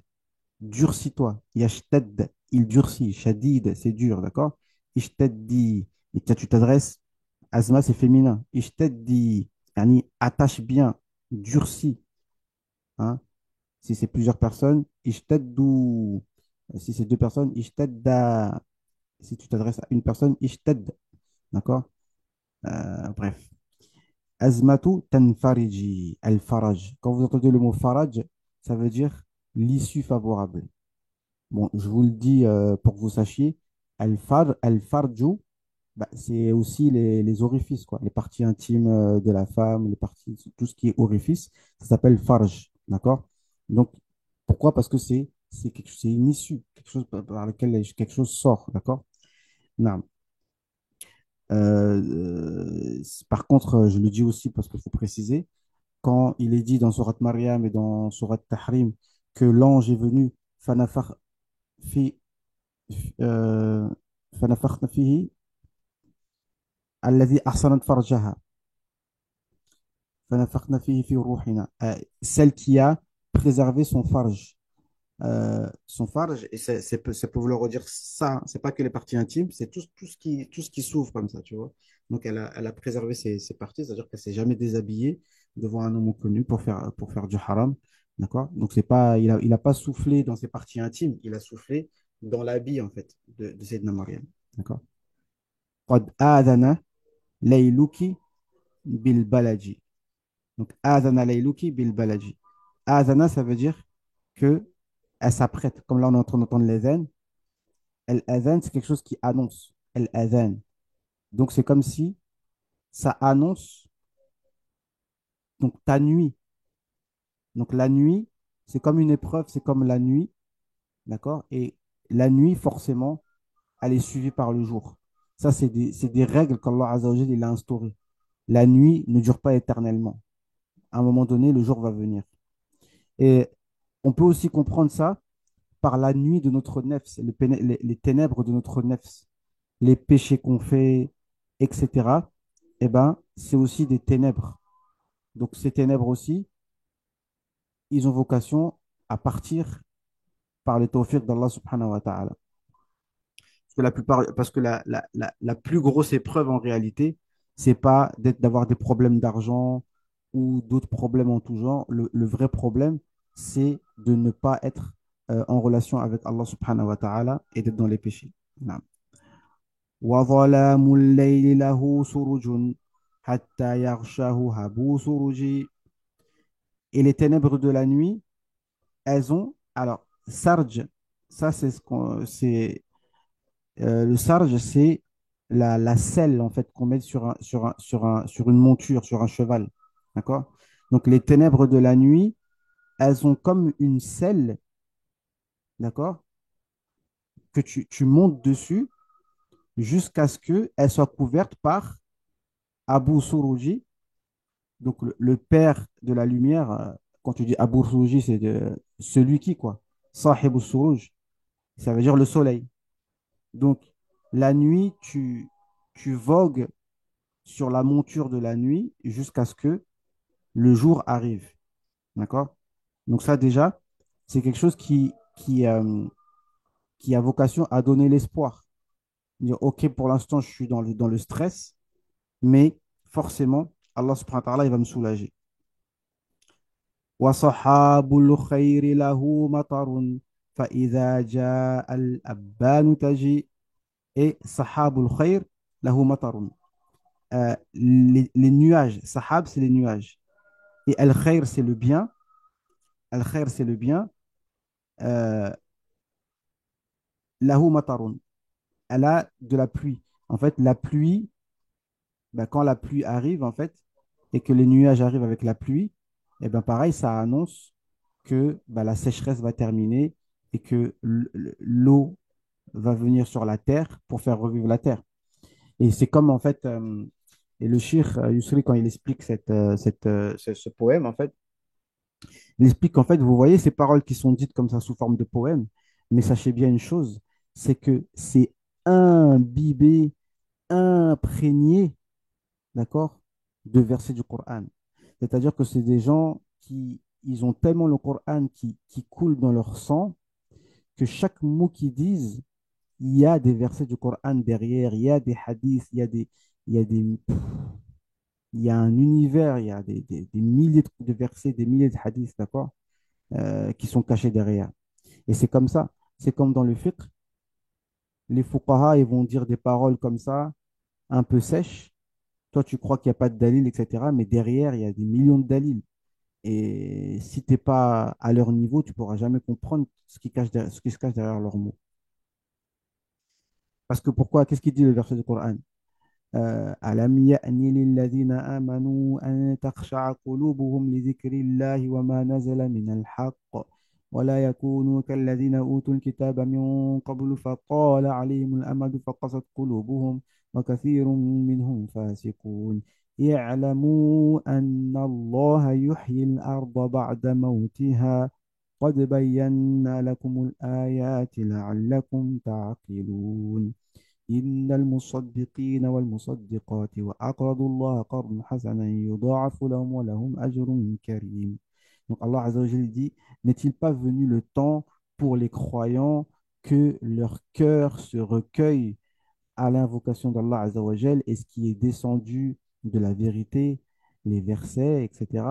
S1: Durcis-toi. Yashtad, il durcit. Shadid, c'est dur. D'accord? Ishtaddi. Et tu t'adresses. Azma, c'est féminin. Ishtaddi. Yani, attache bien. Durcis. Hein? Si c'est plusieurs personnes, ishtaddu. Si c'est deux personnes, ishtadda. Si tu t'adresses à une personne, ishtad. D'accord? Bref. Azmatu tanfariji. Al-faraj. Quand vous entendez le mot faraj, ça veut dire l'issue favorable. Bon, je vous le dis pour que vous sachiez. Al-farju, bah, c'est aussi les orifices, quoi. Les parties intimes de la femme, les parties, tout ce qui est orifice, ça s'appelle farj. D'accord? Donc, pourquoi? Parce que c'est une issue, quelque chose par lequel quelque chose sort. D'accord? Non. Par contre, je le dis aussi parce qu'il faut préciser, quand il est dit dans Surat Maryam et dans Surat Tahrim que l'ange est venu, fanafakh fi, euh, fanafakhna fihi, alladhi ahsanat farjaha. فنفخنا فيه في روحنا. Celle qui a préservé son farj. Son farj, et ça peut vouloir dire ça, hein. C'est pas que les parties intimes, c'est tout ce qui s'ouvre comme ça, tu vois. Donc elle a préservé ses parties, c'est-à-dire qu'elle s'est jamais déshabillée devant un homme inconnu pour faire du haram. D'accord? Donc c'est pas, il a pas soufflé dans ses parties intimes, il a soufflé dans l'habit, en fait, de Sayyidina Maryam. D'accord? قد آذن ليلك بالبلج. Donc, Azana Layluki bil balaji. Azana, ça veut dire que elle s'apprête. Comme là, on est en train d'entendre les zen. El azan, c'est quelque chose qui annonce. El azan. Donc, c'est comme si ça annonce donc ta nuit. Donc, la nuit, c'est comme une épreuve, c'est comme la nuit. D'accord? Et la nuit, forcément, elle est suivie par le jour. Ça, c'est des règles qu'Allah Azza wa Jalla, il a instaurées. La nuit ne dure pas éternellement. À un moment donné, le jour va venir. Et on peut aussi comprendre ça par la nuit de notre nefs, les ténèbres de notre nefs, les péchés qu'on fait, etc. Eh ben, c'est aussi des ténèbres. Donc ces ténèbres aussi, ils ont vocation à partir par le tawfiq d'Allah subhanahu wa ta'ala. Parce que la plus grosse épreuve en réalité, c'est pas d'avoir des problèmes d'argent ou d'autres problèmes en tout genre. Le vrai problème, c'est de ne pas être en relation avec Allah subhanahu wa ta'ala et d'être dans les péchés. Naam. وظلام الليل له سرج حتى يغشاه هبو سرج. Et les ténèbres de la nuit, elles ont. Alors, sarj, ça c'est ce qu'on. Le sarge, c'est la selle en fait qu'on met sur une monture, sur un cheval. D'accord? Donc les ténèbres de la nuit, elles ont comme une selle, d'accord? Que tu montes dessus jusqu'à ce qu'elle soit couverte par Abu Suruji, donc le père de la lumière. Quand tu dis Abu Suruji, c'est celui qui, quoi. Sahib Suruj, ça veut dire le soleil. Donc, la nuit, tu vogues sur la monture de la nuit jusqu'à ce que le jour arrive. D'accord? Donc, ça, déjà, c'est quelque chose qui a vocation à donner l'espoir. Dire, OK, pour l'instant, je suis dans le stress, mais forcément, Allah subhanahu wa ta'ala, il va me soulager. وصحاب الخير له مطر فإذا جاء الأبان تجي et صحاب الخير له مطر. Les nuages, sahab, c'est les nuages. Et al-khair, c'est le bien. Al-khair, c'est le bien. Euh, lahu matarun. Elle a de la pluie. En fait, la pluie, ben, quand la pluie arrive, en fait, et que les nuages arrivent avec la pluie, et ben pareil, ça annonce que ben, la sécheresse va terminer et que l'eau va venir sur la terre pour faire revivre la terre. Et c'est comme, en fait, et le Cheikh Yusri, quand il explique ce poème, en fait, il explique qu'en fait, vous voyez ces paroles qui sont dites comme ça sous forme de poème, mais sachez bien une chose, c'est que c'est imbibé, imprégné, d'accord, de versets du Coran. C'est-à-dire que c'est des gens qui, ils ont tellement le Coran qui coule dans leur sang que chaque mot qu'ils disent, il y a des versets du Coran derrière, il y a des hadiths, il y a des, il y a un univers, il y a des milliers de versets, des milliers de hadiths, d'accord, qui sont cachés derrière. Et c'est comme ça. C'est comme dans le fiqh, les fuqaha, ils vont dire des paroles comme ça, un peu sèches. Toi, tu crois qu'il n'y a pas de dalil, etc. Mais derrière, il y a des millions de dalils. Et si tu n'es pas à leur niveau, tu ne pourras jamais comprendre ce qui se cache derrière leurs mots. Parce que pourquoi? Qu'est-ce qu'il dit le verset du Coran? ألم يأن للذين آمنوا أن تخشع قلوبهم لذكر الله وما نزل من الحق ولا يكونوا كالذين أوتوا الكتاب من قبل فطال عليهم الأمد فقست قلوبهم وكثير منهم فاسقون يعلموا أن الله يحيي الأرض بعد موتها قد بينا لكم الآيات لعلكم تعقلون إن المصدقين والمصدقات وأقرضوا الله قرضا حسنا يضاعف لهم ولهم أجر كريم. Donc Allah Azza wa Jalla dit, n'est-il pas venu le temps pour les croyants que leur cœur se recueille à l'invocation d'Allah Azza wa Jalla et ce qui est descendu de la vérité, les versets, etc.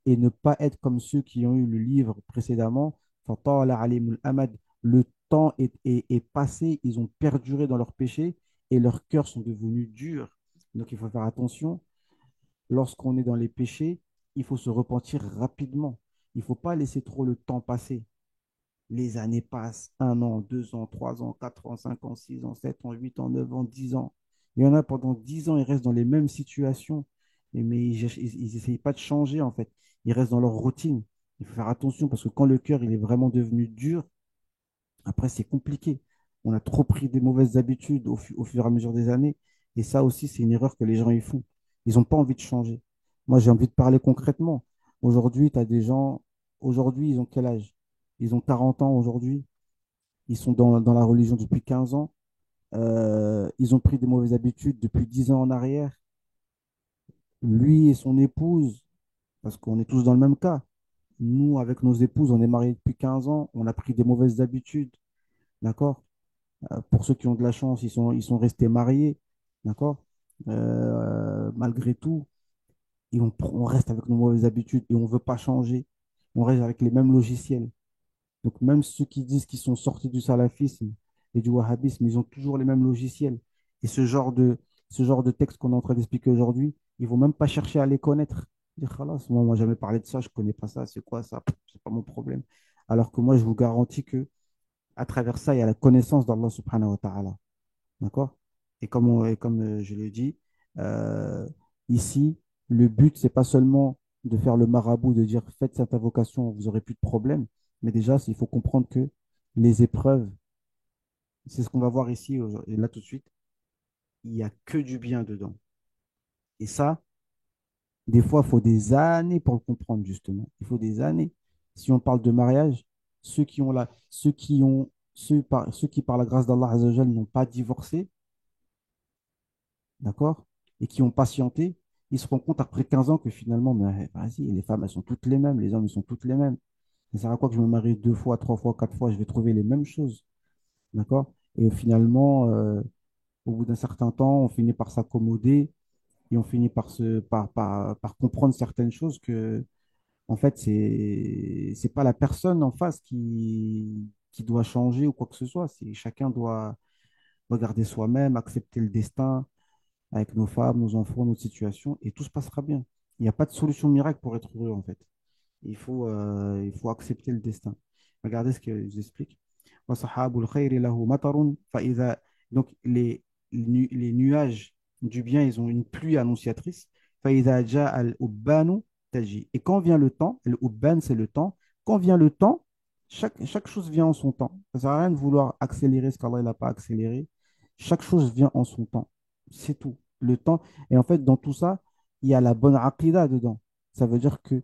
S1: Et ne pas être comme ceux qui ont eu le livre précédemment. فَطَالَ عَلَيْهِمُ الْأَمَدُ. Le temps est passé, ils ont perduré dans leurs péchés et leurs cœurs sont devenus durs. Donc il faut faire attention. Lorsqu'on est dans les péchés, il faut se repentir rapidement. Il ne faut pas laisser trop le temps passer. Les années passent, 1 an, 2 ans, 3 ans, 4 ans, 5 ans, 6 ans, 7 ans, 8 ans, 9 ans, 10 ans. Il y en a pendant 10 ans, ils restent dans les mêmes situations, mais ils n'essayent pas de changer en fait. Ils restent dans leur routine. Il faut faire attention parce que quand le cœur il est vraiment devenu dur, après c'est compliqué. On a trop pris des mauvaises habitudes au fur et à mesure des années. Et ça aussi, c'est une erreur que les gens y font. Ils n'ont pas envie de changer. Moi, j'ai envie de parler concrètement. Aujourd'hui, tu as des gens, aujourd'hui, ils ont quel âge? Ils ont 40 ans aujourd'hui. Ils sont dans la religion depuis 15 ans. Ils ont pris des mauvaises habitudes depuis 10 ans en arrière. Lui et son épouse, parce qu'on est tous dans le même cas. Nous, avec nos épouses, on est mariés depuis 15 ans. On a pris des mauvaises habitudes. D'accord? Pour ceux qui ont de la chance, ils sont restés mariés. D'accord? Malgré tout, on reste avec nos mauvaises habitudes et on ne veut pas changer. On reste avec les mêmes logiciels. Donc, même ceux qui disent qu'ils sont sortis du salafisme et du wahhabisme, ils ont toujours les mêmes logiciels. Et ce genre de texte qu'on est en train d'expliquer aujourd'hui, ils ne vont même pas chercher à les connaître. Dire, Khalas, moi, on m'a jamais parlé de ça, je ne connais pas ça, c'est quoi ça? C'est pas mon problème. Alors que moi, je vous garantis que à travers ça, il y a la connaissance d'Allah subhanahu wa ta'ala. D'accord? Et comme je l'ai dit, euh, ici, le but, c'est pas seulement de faire le marabout, de dire faites cette invocation, vous aurez plus de problème. Mais déjà, il faut comprendre que les épreuves, c'est ce qu'on va voir ici, et là tout de suite. il n'y a que du bien dedans. Et ça, des fois, il faut des années pour le comprendre, justement. Il faut des années. Si on parle de mariage, ceux qui, par la grâce d'Allah Azzawajal, n'ont pas divorcé, d'accord, et qui ont patienté, ils se rendent compte après 15 ans que finalement, mais vas-y, les femmes, elles sont toutes les mêmes, les hommes, ils sont toutes les mêmes. Ça sert à quoi que je me marie deux fois, trois fois, quatre fois, je vais trouver les mêmes choses, d'accord? Et finalement, au bout d'un certain temps, on finit par s'accommoder et on finit par comprendre certaines choses que, en fait, c'est pas la personne en face qui doit changer ou quoi que ce soit. C'est chacun doit regarder soi-même, accepter le destin avec nos femmes, nos enfants, notre situation, et tout se passera bien. Il n'y a pas de solution miracle pour être heureux, en fait. Il faut accepter le destin. Regardez ce que je vous explique. وَصَحَابُ الْخَيْرِ لَهُ مَطَرٌ فَإِذَا Donc, les nuages du bien, ils ont une pluie annonciatrice. فَإِذَا جَاءَ الْأُبَّانُ تَجِي Et quand vient le temps, l'Ubban, c'est le temps. Quand vient le temps, chaque chose vient en son temps. Ça ne sert à rien de vouloir accélérer ce qu'Allah n'a pas accéléré. Chaque chose vient en son temps. C'est tout. Le temps. Et en fait, dans tout ça, il y a la bonne aqidah dedans. Ça veut dire que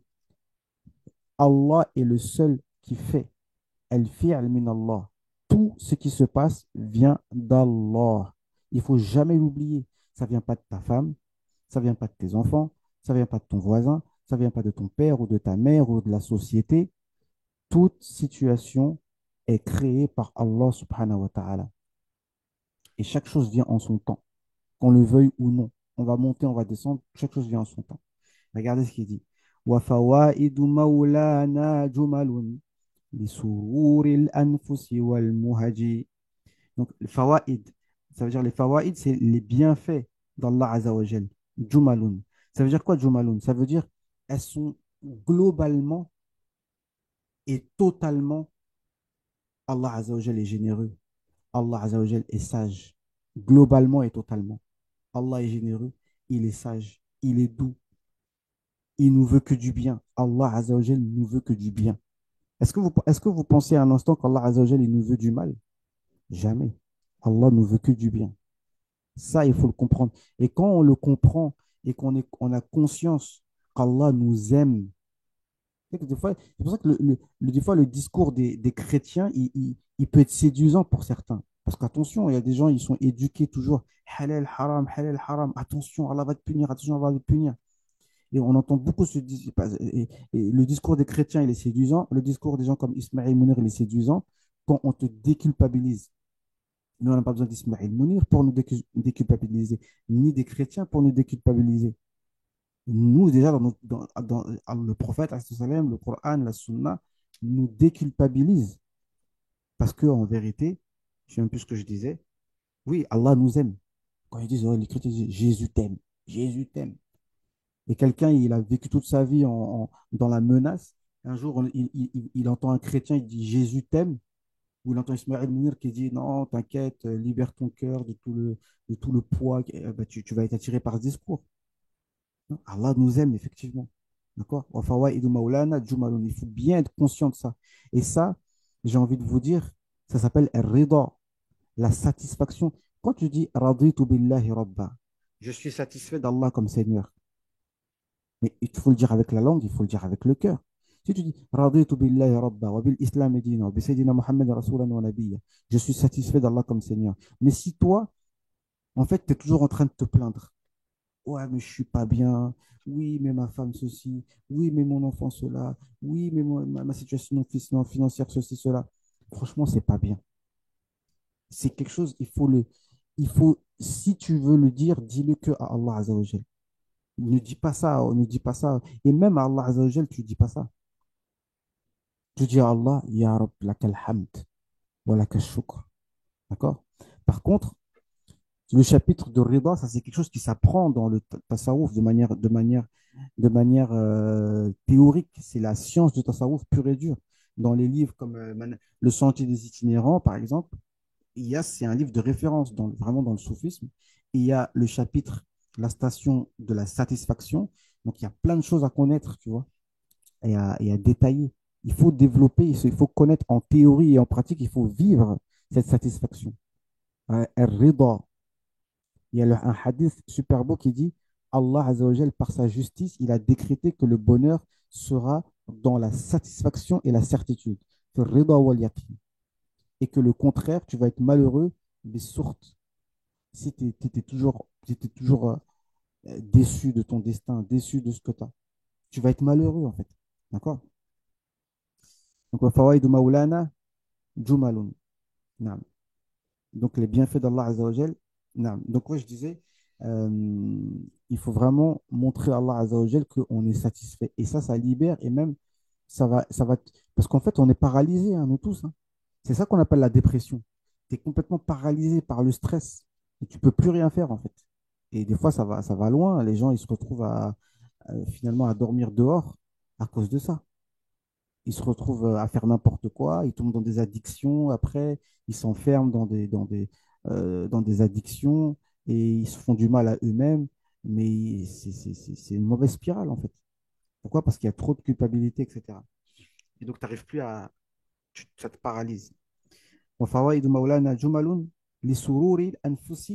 S1: Allah est le seul qui fait. Al-fi'l min Allah. Tout ce qui se passe vient d'Allah. Il faut jamais l'oublier. Ça vient pas de ta femme, ça vient pas de tes enfants, ça vient pas de ton voisin, ça vient pas de ton père ou de ta mère ou de la société. Toute situation est créée par Allah subhanahu wa ta'ala. Et chaque chose vient en son temps, qu'on le veuille ou non. On va monter, on va descendre, chaque chose vient en son temps. Regardez ce qu'il dit. وَفَوَائِدُ مَوْلَانَا جُمَلٌ لِسُرُورِ الْأَنفُسِ وَالْمُهَجِ Donc, le fawaïd, ça veut dire les fawaïd, c'est les bienfaits d'Allah Azzawajal. Jumalun. Ça veut dire quoi, Jumalun? Ça veut dire elles sont globalement et totalement, Allah Azzawajal est généreux. Allah Azzawajal est sage. Globalement et totalement. Allah est généreux, il est sage, il est doux, il nous veut que du bien. Allah Azzawajal nous veut que du bien. Est-ce que vous pensez un instant qu'Allah Azzawajal il nous veut du mal? Jamais. Allah nous veut que du bien. Ça, il faut le comprendre. Et quand on le comprend et on a conscience qu'Allah nous aime, c'est que des fois, c'est pour ça que des fois, le discours des chrétiens, il peut être séduisant pour certains. Parce qu'attention, il y a des gens, ils sont éduqués toujours halal, haram, attention, Allah va te punir, attention, Allah va te punir. Et on entend beaucoup et le discours des chrétiens, il est séduisant. Le discours des gens comme Ismaël Mounir, il est séduisant quand on te déculpabilise. Nous, on n'a pas besoin d'Ismaël Mounir pour nous déculpabiliser, ni des chrétiens pour nous déculpabiliser. Nous, déjà, dans le prophète, le Coran, la Sunna, nous déculpabilise. Parce qu'en vérité, je ne sais même plus ce que je disais, oui, Allah nous aime. Quand ils disent, oh, les chrétiens disent, Jésus t'aime, Jésus t'aime. Et quelqu'un, il a vécu toute sa vie dans la menace. Un jour, il entend un chrétien, il dit, Jésus t'aime. Ou il entend Ismaël Mounir qui dit, non, t'inquiète, libère ton cœur de tout le poids. Bah, tu vas être attiré par ce discours. Allah nous aime, effectivement. D'accord? Wa fawaidu maulana jumalun. Il faut bien être conscient de ça. Et ça, j'ai envie de vous dire, ça s'appelle rida, la satisfaction. Quand tu dis raditu billahi rabba, je suis satisfait d'Allah comme Seigneur. Mais il faut le dire avec la langue, il faut le dire avec le cœur. Si tu dis raditu billahi rabba wa bil islam dina wa bi sayyidina Muhammad rasulan wa nabiyya, je suis satisfait d'Allah comme Seigneur. Mais si toi, en fait, tu es toujours en train de te plaindre, ouais, mais je suis pas bien. Oui, mais ma femme, ceci. Oui, mais mon enfant, cela. Oui, mais ma situation financière, ceci, cela. Franchement, c'est pas bien. C'est quelque chose, si tu veux le dire, dis-le que à Allah Azzawajal. Ne dis pas ça, ne dis pas ça. Et même à Allah Azzawajal, tu dis pas ça. Tu dis à Allah, Ya Rab, lakal hamd, wa lakal shukr. D'accord? Par contre, le chapitre de Rida, ça c'est quelque chose qui s'apprend dans le tasawwuf de manière théorique. C'est la science du tasawwuf pure et dure. Dans les livres comme Le Sentier des itinérants, par exemple, c'est un livre de référence vraiment dans le soufisme. Et il y a le chapitre La station de la satisfaction. Donc il y a plein de choses à connaître, tu vois, et à détailler. Il faut développer, il faut connaître en théorie et en pratique, il faut vivre cette satisfaction. Rida, Il y a un hadith super beau qui dit Allah Azza wa Jal, par sa justice, il a décrété que le bonheur sera dans la satisfaction et la certitude. Fi rida wal yaqin. Et que le contraire, tu vas être malheureux, mais sourd. Si tu étais toujours, t'étais toujours déçu de ton destin, déçu de ce que tu as, tu vas être malheureux en fait. D'accord? Donc, wa fawaidu maulana jumalun. Naam. Donc, les bienfaits d'Allah Azzawajal. Naam. Donc, moi, je disais, euh, il faut vraiment montrer à Allah Azzawajal qu'on est satisfait. Et ça libère et même, parce qu'en fait, on est paralysé, hein, nous tous, hein. C'est ça qu'on appelle la dépression. Tu es complètement paralysé par le stress et tu peux plus rien faire, en fait. Et des fois, ça va loin. Les gens, ils se retrouvent finalement à dormir dehors à cause de ça. Ils se retrouvent à faire n'importe quoi, ils tombent dans des addictions, après, ils s'enferment dans des addictions et ils se font du mal à eux-mêmes, mais c'est une mauvaise spirale en fait. Pourquoi? Parce qu'il y a trop de culpabilité, etc. Et donc, tu n'arrives plus ça te paralyse. وفوائد مولانا جمل لسرور الأنفس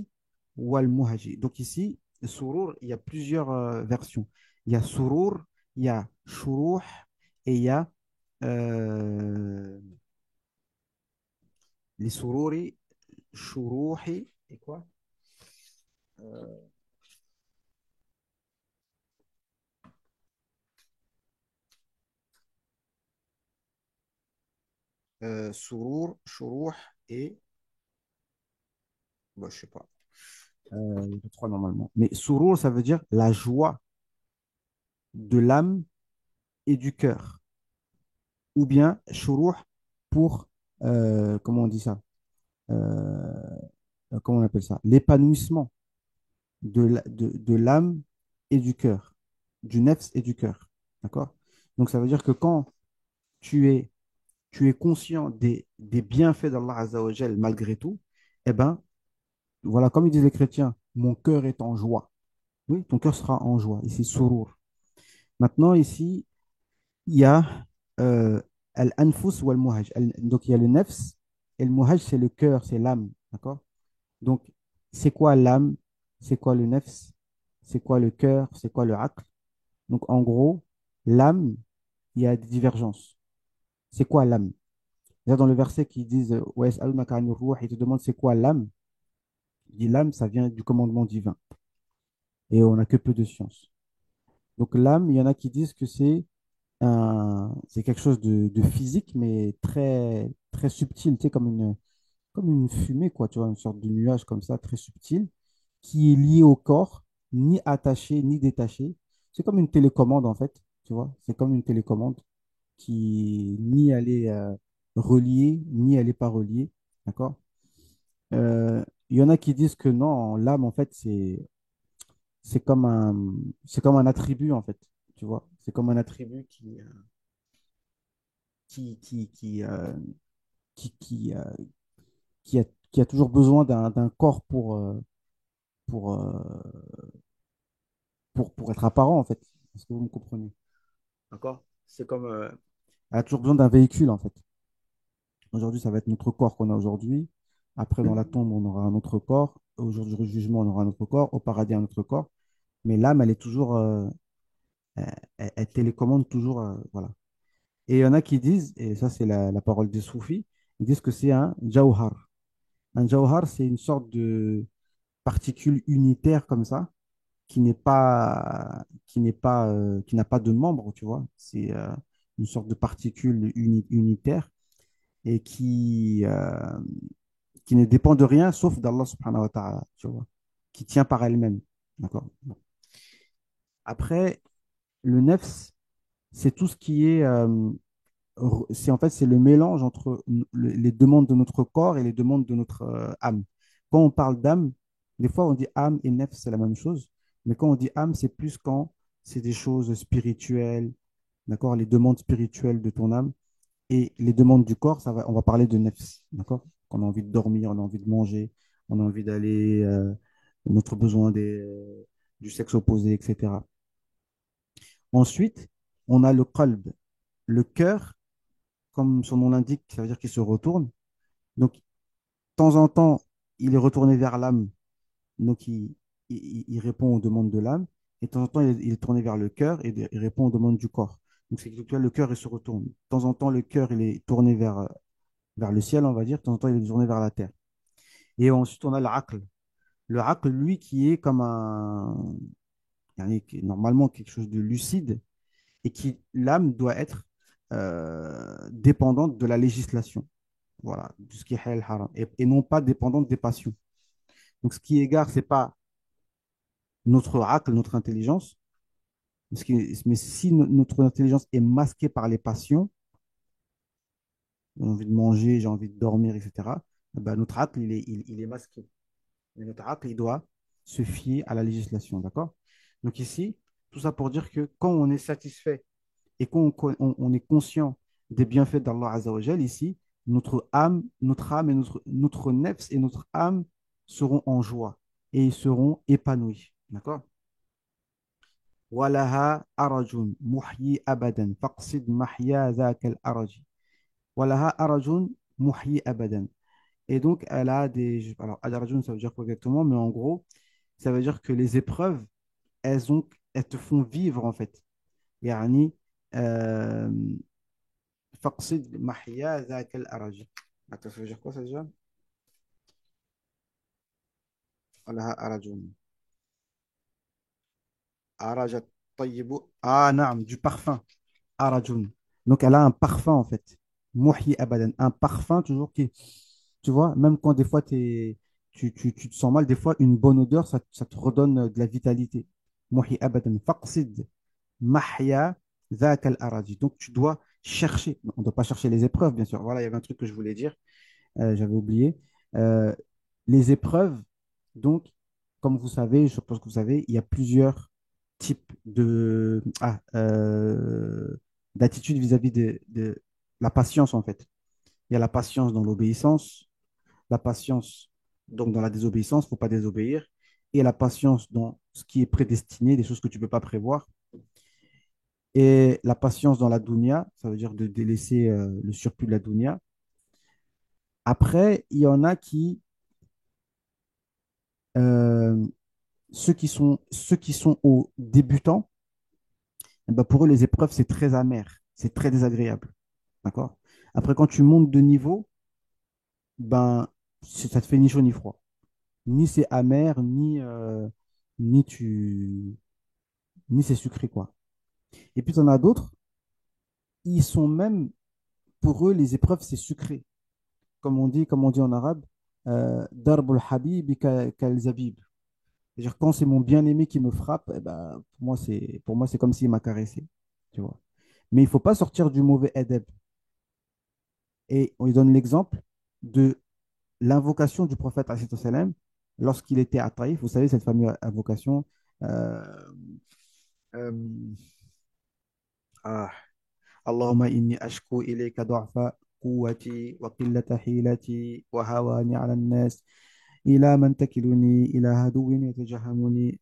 S1: والمهج. Donc ici, surur, il y a plusieurs versions. Il y a surur, il y a shuruh et il y a euh, les sururi, shuruhi et quoi? Surur, shuruh et bah, je sais pas. Il y a trois normalement. Mais surur, ça veut dire la joie de l'âme et du cœur. Ou bien shuruh pour, comment on dit ça? Euh, comment on appelle ça? L'épanouissement de l'âme et du cœur, du nefs et du cœur. D'accord? Donc ça veut dire que quand tu es, tu es conscient des bienfaits d'Allah Azzawajal malgré tout, eh ben, voilà, comme ils disent les chrétiens, mon cœur est en joie. Oui, ton cœur sera en joie. Ici, surur. Maintenant, ici, il y a al-anfus ou al-muhaj. Donc, il y a le nefs et le muhaj, c'est le cœur, c'est l'âme. D'accord? Donc, c'est quoi l'âme? C'est quoi le nefs? C'est quoi le cœur? C'est quoi le aql? Donc, en gros, l'âme, il y a des divergences. C'est quoi l'âme? Là, dans le verset qui disent wa yas'alunaka 'anir ruh, il te demande c'est quoi l'âme? Il dit l'âme, ça vient du commandement divin. Et on n'a que peu de science. Donc, l'âme, il y en a qui disent que c'est quelque chose de physique, mais très, très subtil, tu sais, comme une fumée, quoi, tu vois, une sorte de nuage comme ça, très subtil, qui est lié au corps, ni attaché, ni détaché. C'est comme une télécommande, en fait, tu vois, c'est comme une télécommande qui ni elle est reliée, ni elle n'est pas reliée, d'accord? Il y en a qui disent que non, l'âme, en fait, c'est comme c'est comme un attribut, en fait, tu vois, c'est comme un attribut qui, qui, qui, euh, qui, qui, euh, qui a toujours besoin d'un corps pour, pour être apparent, en fait. Est-ce que vous me comprenez? D'accord? C'est comme, elle a toujours besoin d'un véhicule, en fait. Aujourd'hui, ça va être notre corps qu'on a aujourd'hui. Après, dans la tombe, on aura un autre corps. Au jour du jugement, on aura un autre corps. Au paradis, un autre corps. Mais l'âme, elle est toujours, elle télécommande toujours, voilà. Et il y en a qui disent, et ça, c'est la parole des soufis, ils disent que c'est un jawhar. Un jawhar, c'est une sorte de particule unitaire comme ça, qui n'a pas de membre, tu vois. C'est une sorte de particule unitaire et qui ne dépend de rien sauf d'Allah subhanahu wa ta'ala, tu vois, qui tient par elle-même. D'accord? Bon. Après, le nefs, c'est tout ce qui est, c'est en fait, c'est le mélange entre les demandes de notre corps et les demandes de notre âme. Quand on parle d'âme, des fois on dit âme et nefs, c'est la même chose, mais quand on dit âme, c'est plus quand c'est des choses spirituelles, d'accord, les demandes spirituelles de ton âme. Et les demandes du corps, on va parler de nefs, d'accord? On a envie de dormir, on a envie de manger, on a envie d'aller, notre besoin du sexe opposé, etc. Ensuite, on a le qalb, le cœur, comme son nom l'indique, ça veut dire qu'il se retourne. Donc, de temps en temps, il est retourné vers l'âme, Donc, il répond aux demandes de l'âme. Et de temps en temps, il est tourné vers le cœur et il répond aux demandes du corps. Donc, c'est que tu vois, le cœur, il se retourne. De temps en temps, le cœur, il est tourné vers le ciel, on va dire. De temps en temps, il est tourné vers la terre. Et ensuite, on a l'aql. Le aql, lui, qui est comme qui est normalement quelque chose de lucide et qui, l'âme doit être dépendante de la législation. Voilà, de ce qui est halal haram. Et non pas dépendante des passions. Donc, ce qui égare, c'est pas notre aql, notre intelligence, mais si notre intelligence est masquée par les passions, j'ai envie de manger, j'ai envie de dormir, etc., ben notre aql, il est masqué. Et notre aql, il doit se fier à la législation, d'accord? Donc ici, tout ça pour dire que quand on est satisfait et qu'on est conscient des bienfaits d'Allah Azzawajal, ici, notre âme et notre nefs et notre âme seront en joie et ils seront épanouis, d'accord? ولها أرج محيي أبدا فاقصد محيا ذاك الأرج ولها أرج محيي أبدا. Et donc, elle a des. Alors, Adarjun, ça veut dire quoi exactement? Mais en gros, ça veut dire que les épreuves, elles te font vivre, en fait. يعني euh, فاقصد محيا ذاك الأرج. Attends, ça veut dire quoi ça déjà? ولها أرج أرج الطيب. Ah, naam, du parfum. Arajun. Donc, elle a un parfum, en fait. Muhyi abadan. Un parfum, toujours qui. Tu vois, même quand des fois tu te sens mal, des fois, une bonne odeur, ça te redonne de la vitalité. Muhyi abadan. Faqsid mahya dhaka al-araji. Donc, tu dois chercher. On ne doit pas chercher les épreuves, bien sûr. Voilà, il y avait un truc que je voulais dire. J'avais oublié. Euh, les épreuves, donc, comme vous savez, je pense que vous savez, il y a plusieurs types d'attitudes vis-à-vis de la patience, en fait. Il y a la patience dans l'obéissance, la patience donc dans la désobéissance, il ne faut pas désobéir, et la patience dans ce qui est prédestiné, des choses que tu ne peux pas prévoir, et la patience dans la dunya, ça veut dire de délaisser le surplus de la dunya. Après, il y en a euh, ceux qui sont aux débutants, eh ben, pour eux, les épreuves, c'est très amer, c'est très désagréable. D'accord? Après, quand tu montes de niveau, ben, ça te fait ni chaud ni froid. Ni c'est amer, ni tu, ni c'est sucré, quoi. Et puis, tu en as d'autres, ils sont même, pour eux, les épreuves, c'est sucré. Comme on dit en arabe, darbul habib kal zabib. C'est-à-dire, quand c'est mon bien-aimé qui me frappe, eh ben, pour moi, c'est comme s'il m'a caressé. Tu vois. Mais il ne faut pas sortir du mauvais adab. Et on lui donne l'exemple de l'invocation du prophète alayhi salam lorsqu'il était à Taïf. Vous savez, cette fameuse invocation. euh, euh, ah, Allahumma inni ashku ilayka du'fa quwwati wa qillata hilati wa hawani ala nas ila man takiluni ila haduwin yatajahamuni.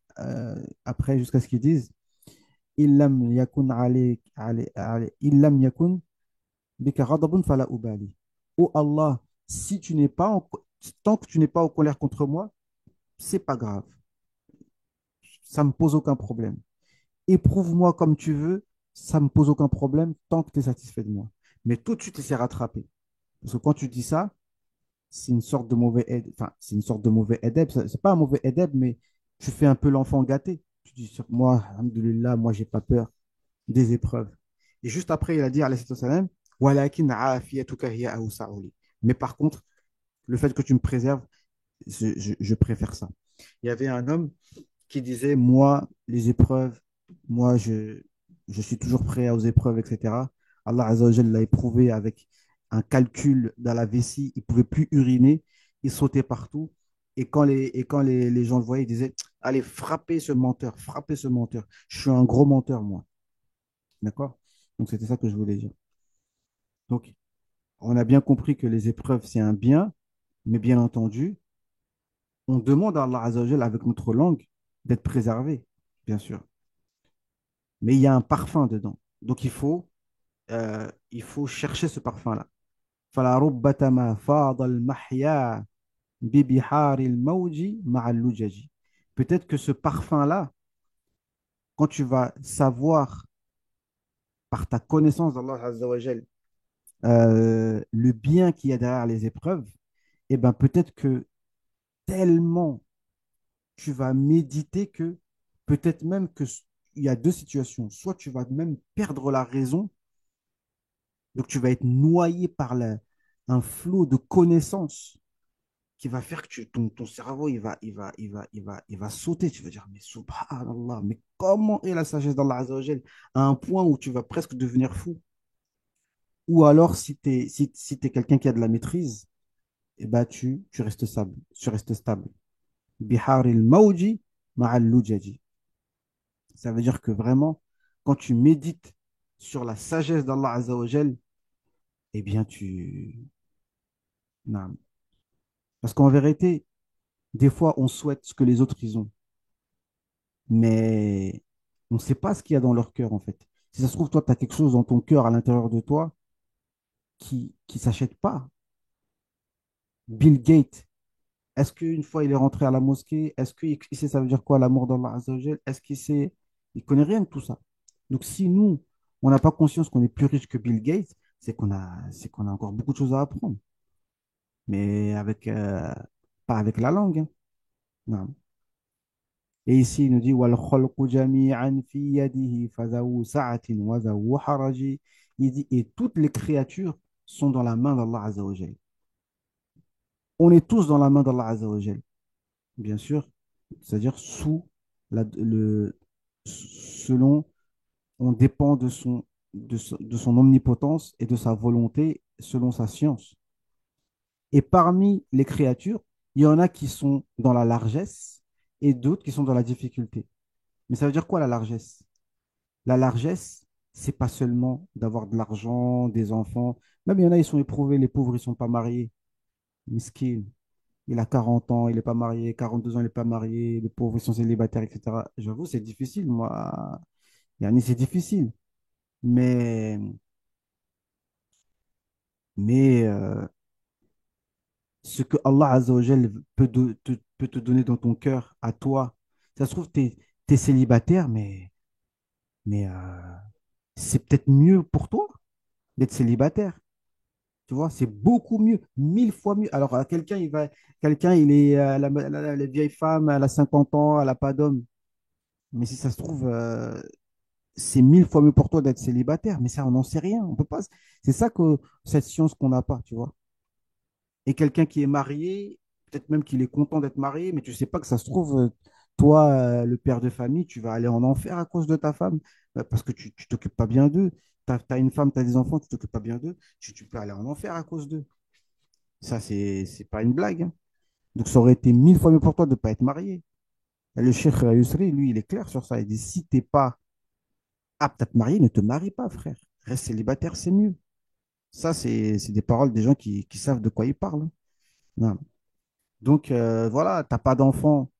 S1: Après, jusqu'à ce qu'ils disent illam yakun illam yakun bika ghadabun fala ubali. Oh Allah, si tu n'es pas en- tant que tu n'es pas en colère contre moi, c'est pas grave. Ça me pose aucun problème. Éprouve-moi comme tu veux, ça me pose aucun problème tant que tu es satisfait de moi. Mais tout de suite, il s'est rattrapé. Parce que quand tu dis ça, c'est une sorte de mauvais enfin, c'est une sorte de mauvais edeb. C'est pas un mauvais edeb, mais tu fais un peu l'enfant gâté. Tu dis, moi, alhamdoulilah, moi, j'ai pas peur des épreuves. Et juste après, il a dit, alayhi salam, walakin aafiyatuka hiya awsa'u li. Mais par contre, le fait que tu me préserves, je préfère ça. Il y avait un homme qui disait, moi, les épreuves, moi, je suis toujours prêt aux épreuves, etc. Allah Azza wa Jalla l'a éprouvé avec un calcul dans la vessie, il ne pouvait plus uriner, il sautait partout. Et quand les gens le voyaient, ils disaient, allez, frappez ce menteur, frappez ce menteur. Je suis un gros menteur, moi. D'accord? Donc, c'était ça que je voulais dire. Donc, on a bien compris que les épreuves, c'est un bien, mais bien entendu, on demande à Allah Azza wa Jalla avec notre langue d'être préservé, bien sûr. Mais il y a un parfum dedans. Donc il faut chercher ce parfum-là. فَلَرُبَّتَمَا فَاضَ الْمَحْيَا بِبِحَارِ الْمَوْجِ مَعَ اللُّجَجِ. peut-être que ce parfum-là, quand tu vas savoir par ta connaissance d'Allah Azza wa Jal, le bien qu'il y a derrière les épreuves, et ben peut-être que tellement tu vas méditer que peut-être même que il y a deux situations. Soit tu vas même perdre la raison, donc tu vas être noyé par un flot de connaissances qui va faire que ton cerveau, il va sauter. Tu vas dire, mais subhanallah, mais comment est la sagesse d'Allah Azza wa Jal à un point où tu vas presque devenir fou? Ou alors, si t'es quelqu'un qui a de la maîtrise, eh ben, tu restes stable. Tu restes stable. Biharil mawji ma'al lujaji. Ça veut dire que vraiment, quand tu médites sur la sagesse d'Allah Azza wa Jal, eh bien, Non. Parce qu'en vérité, des fois, on souhaite ce que les autres, ils ont. Mais on ne sait pas ce qu'il y a dans leur cœur, en fait. Si ça se trouve, toi, tu as quelque chose dans ton cœur, à l'intérieur de toi, qui ne s'achète pas. Bill Gates, est-ce qu'une fois il est rentré à la mosquée, est-ce qu'il sait ça veut dire quoi l'amour d'Allah Azza wa Jal? Est-ce qu'il sait? Il connaît rien de tout ça. Donc si nous, on n'a pas conscience qu'on est plus riche que Bill Gates, c'est qu'on a encore beaucoup de choses à apprendre. Mais pas avec la langue, hein. Non. Et ici, il nous dit وَالْخَلْقُ جَمِيعًا فِي يَدِهِ فَذَوُ سَعَةٍ وَذَوُ حَرَجٍ. Il dit, et toutes les créatures sont dans la main d'Allah Azza wa Jal. On est tous dans la main d'Allah Azza wa Jal, bien sûr, c'est-à-dire selon, on dépend de son omnipotence et de sa volonté selon sa science. Et parmi les créatures, il y en a qui sont dans la largesse et d'autres qui sont dans la difficulté. Mais ça veut dire quoi la largesse? La largesse, c'est pas seulement d'avoir de l'argent, des enfants. Même il y en a, ils sont éprouvés, les pauvres, ils sont pas mariés. Miskin, il a 40 ans, il n'est pas marié, 42 ans, il n'est pas marié, les pauvres, ils sont célibataires, etc. J'avoue, c'est difficile, moi. Yani, c'est difficile. Mais, mais ce que Allah Azza wa Jal peut te donner dans ton cœur, à toi, ça se trouve, tu es célibataire, mais c'est peut-être mieux pour toi d'être célibataire. Tu vois, c'est beaucoup mieux, 1000 fois mieux. Alors, quelqu'un, il est, la vieille femme, elle a 50 ans, elle n'a pas d'homme. Mais si ça se trouve, c'est 1000 fois mieux pour toi d'être célibataire. Mais ça, on n'en sait rien. On peut pas. C'est ça que cette science qu'on n'a pas, tu vois. Et quelqu'un qui est marié, peut-être même qu'il est content d'être marié, mais tu sais pas que ça se trouve, toi, le père de famille, tu vas aller en enfer à cause de ta femme, parce que tu t'occupes pas bien d'eux. Tu as une femme, tu as des enfants, tu t'occupes pas bien d'eux, tu peux aller en enfer à cause d'eux. Ça, c'est pas une blague, hein. Donc, ça aurait été 1000 fois mieux pour toi de ne pas être marié. Et le cheikh Yousri, lui, il est clair sur ça. Il dit, si t'es pas apte à te marier, ne te marie pas, frère. Reste célibataire, c'est mieux. Ça, c'est des paroles des gens qui savent de quoi ils parlent, hein. Non. Donc, voilà, t'as pas d'enfant.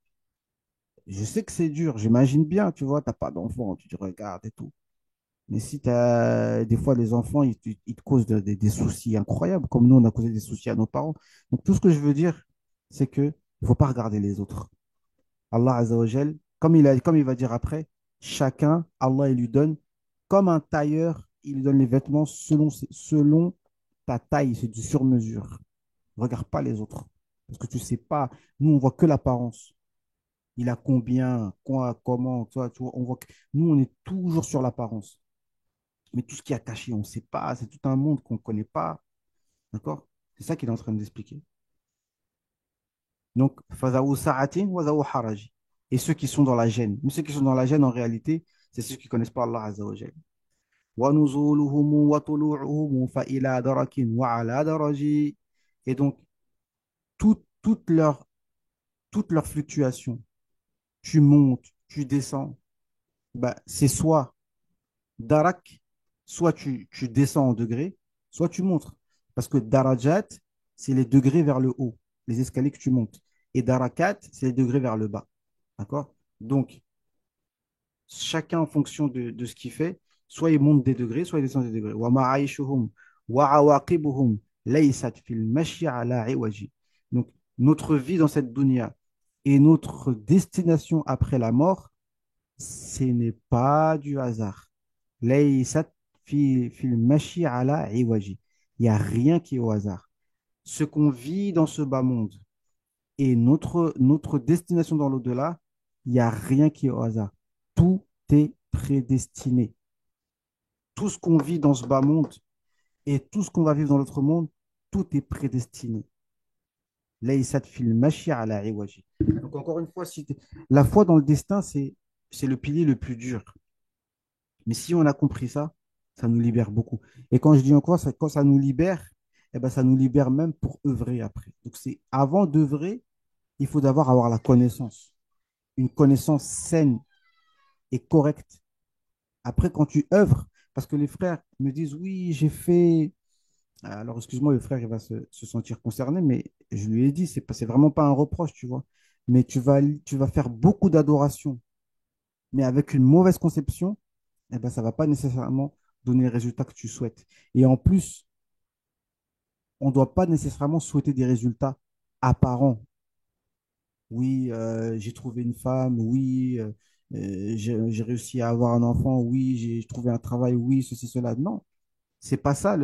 S1: Je sais que c'est dur, j'imagine bien, tu vois, t'as pas d'enfant, tu te regardes et tout. Mais si t'as, des fois, les enfants, ils te causent des soucis incroyables, comme nous, on a causé des soucis à nos parents. Donc, tout ce que je veux dire, c'est que il faut pas regarder les autres. Allah Azza wa Jal, comme il va dire après, chacun, Allah, il lui donne, comme un tailleur, il lui donne les vêtements selon ta taille, c'est du sur-mesure. Regarde pas les autres. Parce que tu sais pas, nous, on voit que l'apparence. Il a combien, quoi, comment, tu vois, on voit que nous, on est toujours sur l'apparence. Mais tout ce qui est caché, on ne sait pas. C'est tout un monde qu'on ne connaît pas. D'accord? C'est ça qu'il est en train d'expliquer. Donc, fazaou sa'atin wa zaou haraji. Et ceux qui sont dans la gêne. Mais ceux qui sont dans la gêne, en réalité, c'est ceux qui ne connaissent pas Allah Azza wa Jal. Wa nuzuluhum wa tulu'uhum fa ila darakin wa ala daraji. Et donc, toute leur fluctuation, tu montes, tu descends, bah, c'est soit darak, soit tu descends en degrés, soit tu montes. Parce que darajat, c'est les degrés vers le haut, les escaliers que tu montes. Et darakat, c'est les degrés vers le bas. D'accord? Donc, chacun en fonction de ce qu'il fait, soit il monte des degrés, soit il descend des degrés. Wa ma'aishuhum wa awaqibuhum laysat fil mashi ala iwaji. Donc, notre vie dans cette dunya et notre destination après la mort, ce n'est pas du hasard. Laysat fil mashi ala iwaji. Il n'y a rien qui est au hasard. Ce qu'on vit dans ce bas monde et notre destination dans l'au-delà, il n'y a rien qui est au hasard. Tout est prédestiné. Tout ce qu'on vit dans ce bas monde et tout ce qu'on va vivre dans l'autre monde, tout est prédestiné. Laysat fil mashi ala iwaji. Donc encore une fois, la foi dans le destin, c'est le pilier le plus dur. Mais si on a compris ça, ça nous libère beaucoup. Et quand je dis encore, quand ça nous libère, eh ben, ça nous libère même pour œuvrer après. Donc c'est avant d'œuvrer, il faut d'abord avoir la connaissance, une connaissance saine et correcte. Après, quand tu œuvres, parce que les frères me disent, oui, j'ai fait. Alors, excuse-moi, le frère, il va se sentir concerné, mais je lui ai dit, c'est vraiment pas un reproche, tu vois. Mais tu vas faire beaucoup d'adoration, mais avec une mauvaise conception, eh ben, ça ne va pas nécessairement donner le résultat que tu souhaites. Et en plus, on ne doit pas nécessairement souhaiter des résultats apparents. Oui, j'ai trouvé une femme, oui, j'ai réussi à avoir un enfant, oui, j'ai trouvé un travail, oui, ceci, cela. Non, c'est pas ça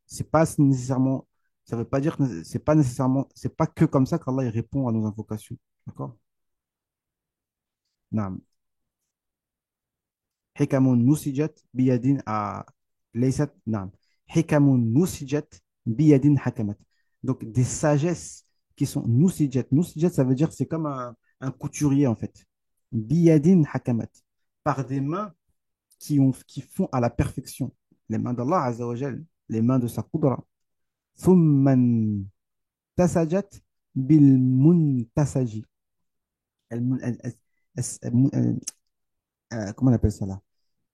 S1: c'est pas nécessairement, ça veut pas dire que c'est pas nécessairement, c'est pas que comme ça qu'Allah il répond à nos invocations. D'accord? Non. حكم نسجت بيد ليست نعم حكم نسجت بيد حكمت. Donc des sagesses qui sont nusijat ça veut dire c'est comme un couturier en fait. Biyadin hakamat, par des mains qui font à la perfection, les mains d'Allah Azza wa Jal, les mains de sa qudra. Thumman tasajat bil muntasaji. Comment on appelle ça là?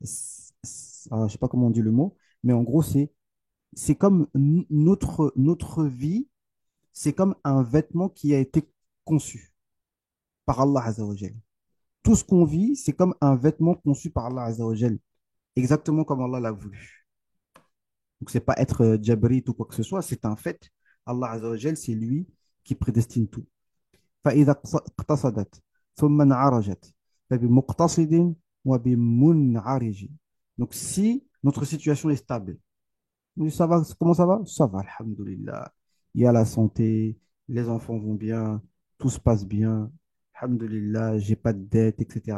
S1: Je sais pas comment on dit le mot, mais en gros, c'est comme notre vie, c'est comme un vêtement qui a été conçu par Allah Azza wa Jal. Tout ce qu'on vit, c'est comme un vêtement conçu par Allah Azza wa Jal, exactement comme Allah l'a voulu. Donc, c'est pas être Jabrit ou quoi que ce soit, c'est un fait. Allah Azza wa Jal, c'est lui qui prédestine tout. فإذا اقتصدت ثم انعرجت فبمقتصد وبمنعرج. Donc, si notre situation est stable, oui, ça va, comment ça va? Ça va, alhamdoulilah. Il y a la santé, les enfants vont bien, tout se passe bien, alhamdoulilah, j'ai pas de dette, etc.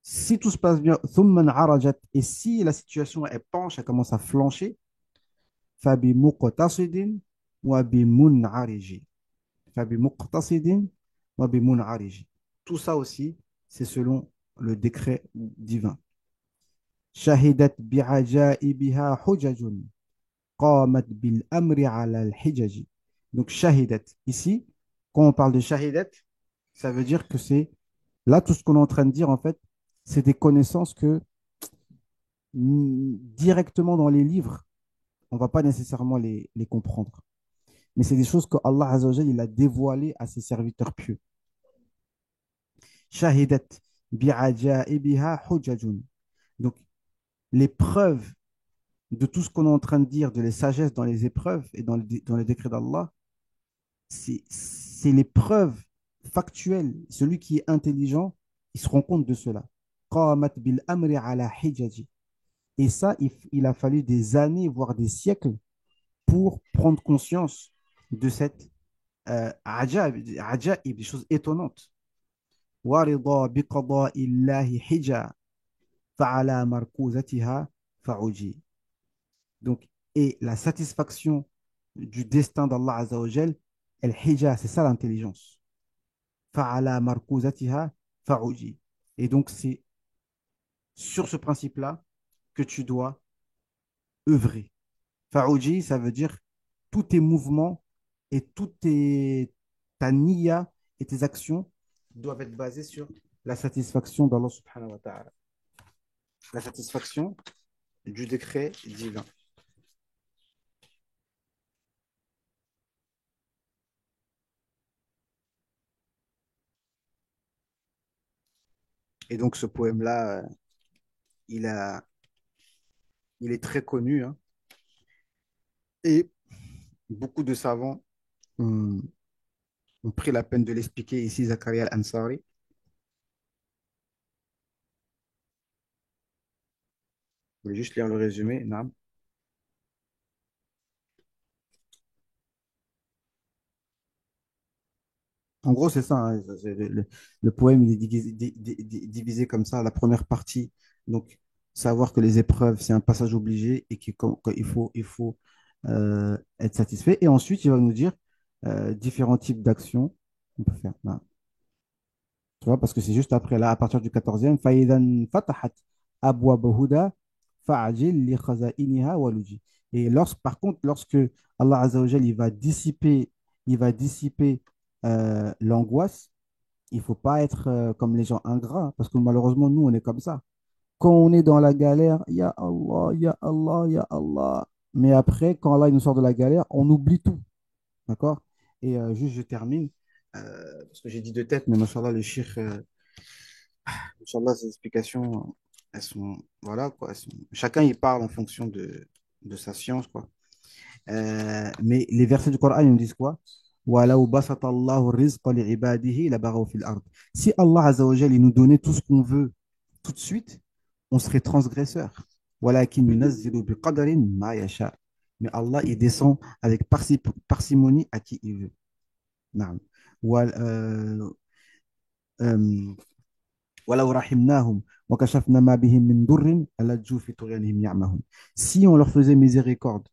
S1: Si tout se passe bien, thumma arajat, et si la situation elle penche, elle commence à flancher, fabi muqtasidin wa bi mun'ariji. Fabi muqtasidin wa bi mun'ariji. Tout ça aussi, c'est selon le décret divin. Shahidat bi'ajaibiha hujajun. قامت بالأمر على الحجج. Donc, shahidat. Ici, quand on parle de shahidat, ça veut dire que c'est là tout ce qu'on est en train de dire, en fait, c'est des connaissances que directement dans les livres, on ne va pas nécessairement les comprendre. Mais c'est des choses que Allah Azza wa Jalla, il a dévoilées à ses serviteurs pieux. Shahidat bi'ajaibiha hujajun. Donc, les preuves de tout ce qu'on est en train de dire, de les sagesses dans les épreuves et dans les décrets d'Allah, c'est les preuves factuelles. Celui qui est intelligent, il se rend compte de cela. Qamat bil amri ala hijaji. Et ça, il a fallu des années, voire des siècles, pour prendre conscience de cette ajaib, des choses étonnantes. Warida bi qada'illahi hija fa'ala markuzatiha fa'uji. Donc, et la satisfaction du destin d'Allah Azza wa Jal, el hija, c'est ça l'intelligence. Fa'ala markuzatiha fa'uji. Et donc, c'est sur ce principe-là que tu dois œuvrer. Fa'uji, ça veut dire tous tes mouvements et ta niya et tes actions doivent être basées sur la satisfaction d'Allah subhanahu wa ta'ala. La satisfaction du décret divin. Et donc, ce poème-là, il a, il est très connu, hein, et beaucoup de savants ont, ont pris la peine de l'expliquer ici, Zakaria Al-Ansari. Je vais juste lire le résumé. Naam. En gros, c'est ça, hein, le poème il est divisé comme ça. La première partie, donc savoir que les épreuves, c'est un passage obligé et qu'il faut être satisfait. Et ensuite, il va nous dire différents types d'actions qu'on peut faire. Voilà. Tu vois, parce que c'est juste après, là, à partir du 14e, فَإِذَا انْفَتَحَتْ أَبْوَابُ هُدًى فَأَعْجِلْ لِخَزَائِنِهَا وَلُجِّ. Et par contre, lorsque Allah Azza wa Jal, il va dissiper l'angoisse, il faut pas être comme les gens ingrats, hein, parce que malheureusement, nous, on est comme ça. Quand on est dans la galère, Ya Allah, Ya Allah, Ya Allah. Mais après, quand Allah il nous sort de la galère, on oublie tout. D'accord? Et juste, je termine, parce que j'ai dit de tête, mais machallah, le shir, machallah, ces explications, elles sont, voilà, quoi, chacun y parle en fonction de sa science, quoi. Mais les versets du Coran, ils nous disent quoi? وَلَوْ بَسَطَ اللَّهُ الرِّزْقَ لِعِبَادِهِ لَبَغَوْا فِي الْأَرْضِ. Si Allah Azza wa Jal, il nous donnait tout ce qu'on veut tout de suite, on serait transgresseur. وَلَكِنْ يُنَزِّلُ بِقَدَرٍ مَا يَشَاءُ. Mais Allah, il descend avec parcimonie à qui il veut. نعم. وال- euh, euh, ولو رحمناهم وكشفنا ما بهم من ضر لجوا في طغيانهم يعمهون. Si on leur faisait miséricorde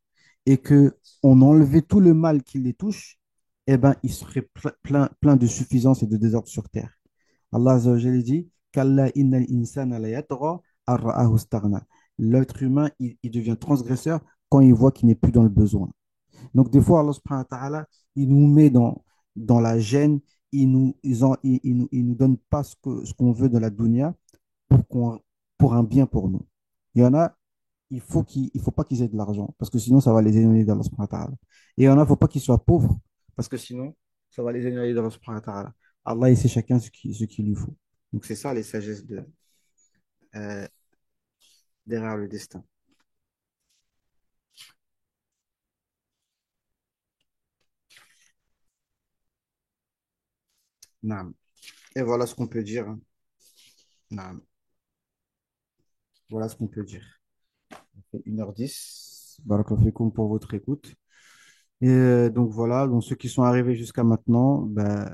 S1: et que on enlevait tout le mal qui les touche, eh ben, ils seraient plein de suffisance et de désordre sur terre. Allah Azza wa Jalla dit Kalla innal insana la yatgha ar ra'ahu istaghna. L'être humain, il devient transgresseur quand il voit qu'il n'est plus dans le besoin. Donc, des fois, Allah subhanahu wa ta'ala, il nous met dans la gêne, il nous donne pas ce qu'on veut de la dunya pour, pour un bien pour nous. Il y en a, il faut pas qu'ils aient de l'argent, parce que sinon, ça va les éloigner d'Allah subhanahu wa ta'ala. Et il y en a, il ne faut pas qu'ils soient pauvres, parce que sinon, ça va les éloigner d'Allah subhanahu wa ta'ala. Allah, il sait chacun ce qu'il lui faut. Donc, c'est ça les sagesses euh, derrière le destin. Naam. Et voilà ce qu'on peut dire, hein. Naam. Voilà ce qu'on peut dire. Ça fait 1h10. Barakallahu fikoum pour votre écoute. Et donc voilà, donc ceux qui sont arrivés jusqu'à maintenant, ben,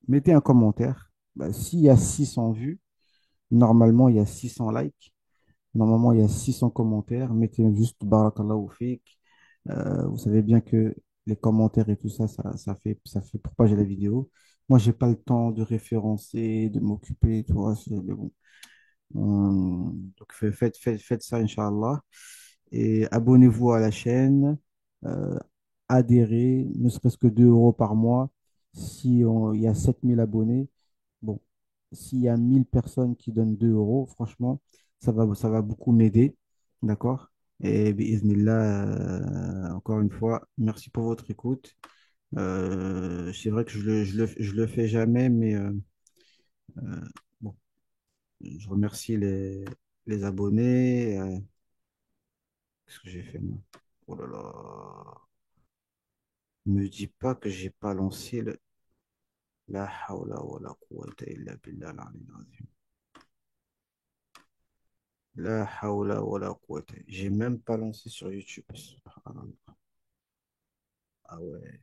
S1: mettez un commentaire. Ben, s'il y a 600 vues, normalement il y a 600 likes. Normalement il y a 600 commentaires. Mettez juste Barakallahu fik. Vous savez bien que les commentaires et tout ça, ça fait propager la vidéo. Moi, j'ai pas le temps de référencer, de m'occuper, tu vois. Mais bon. Donc faites ça, Inch'Allah. Et abonnez-vous à la chaîne. euh, Adhérez, ne serait-ce que 2 euros par mois. Si il y a 7000 bon, s'il y a 1000 personnes qui donnent 2 euros, franchement, ça va beaucoup m'aider. D'accord? Et bi'idhnillah, encore une fois, merci pour votre écoute. C'est vrai que je le fais jamais, mais euh, bon, je remercie les abonnés. Qu'est-ce que j'ai fait, moi? Oh là là. Me dis pas que j'ai pas lancé le. La hawla wa la quwwata illa billah al-aliyyil azim. La hawla wa la quwwata. J'ai même pas lancé sur YouTube. Subhanallah. Ah ouais.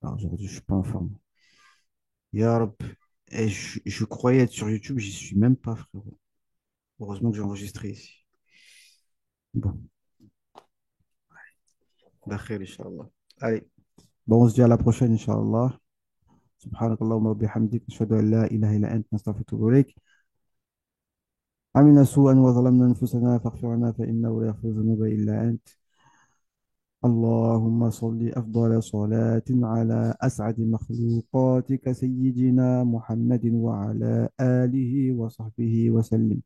S1: Alors, aujourd'hui, je suis pas en forme. Ya Rab. Et je croyais être sur YouTube, j'y suis même pas, frérot. Heureusement que j'ai enregistré ici. Bon, d'accord, Inch'Allah. Allez, bon, on se dit à la prochaine, Inch'Allah. سبحانك اللهم وبحمدك نشهد أن لا إله إلا أنت نستغفرك ونتوب إليك عملنا سوءا وظلمنا أنفسنا فاغفر لنا فإنه لا يغفر الذنوب إلا أنت اللهم صل أفضل صلاة على أسعد مخلوقاتك سيدنا محمد وعلى آله وصحبه وسلم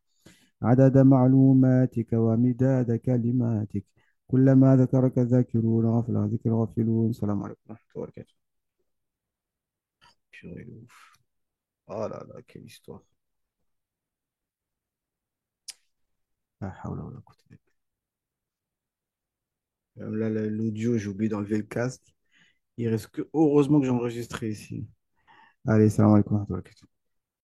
S1: عدد معلوماتك ومداد كلماتك كلما ذكرك الذاكرون غفل عن ذكر الغافلون السلام عليكم ورحمة الله وبركاته. Purée de ouf. Oh là là, quelle histoire. La hawla wa la quwwata illa billah. Là, l'audio, j'ai oublié d'enlever le casque. Il reste que, heureusement que j'ai enregistré ici. Allez, salam alaikum wa rahmatullahi wa barakatuh.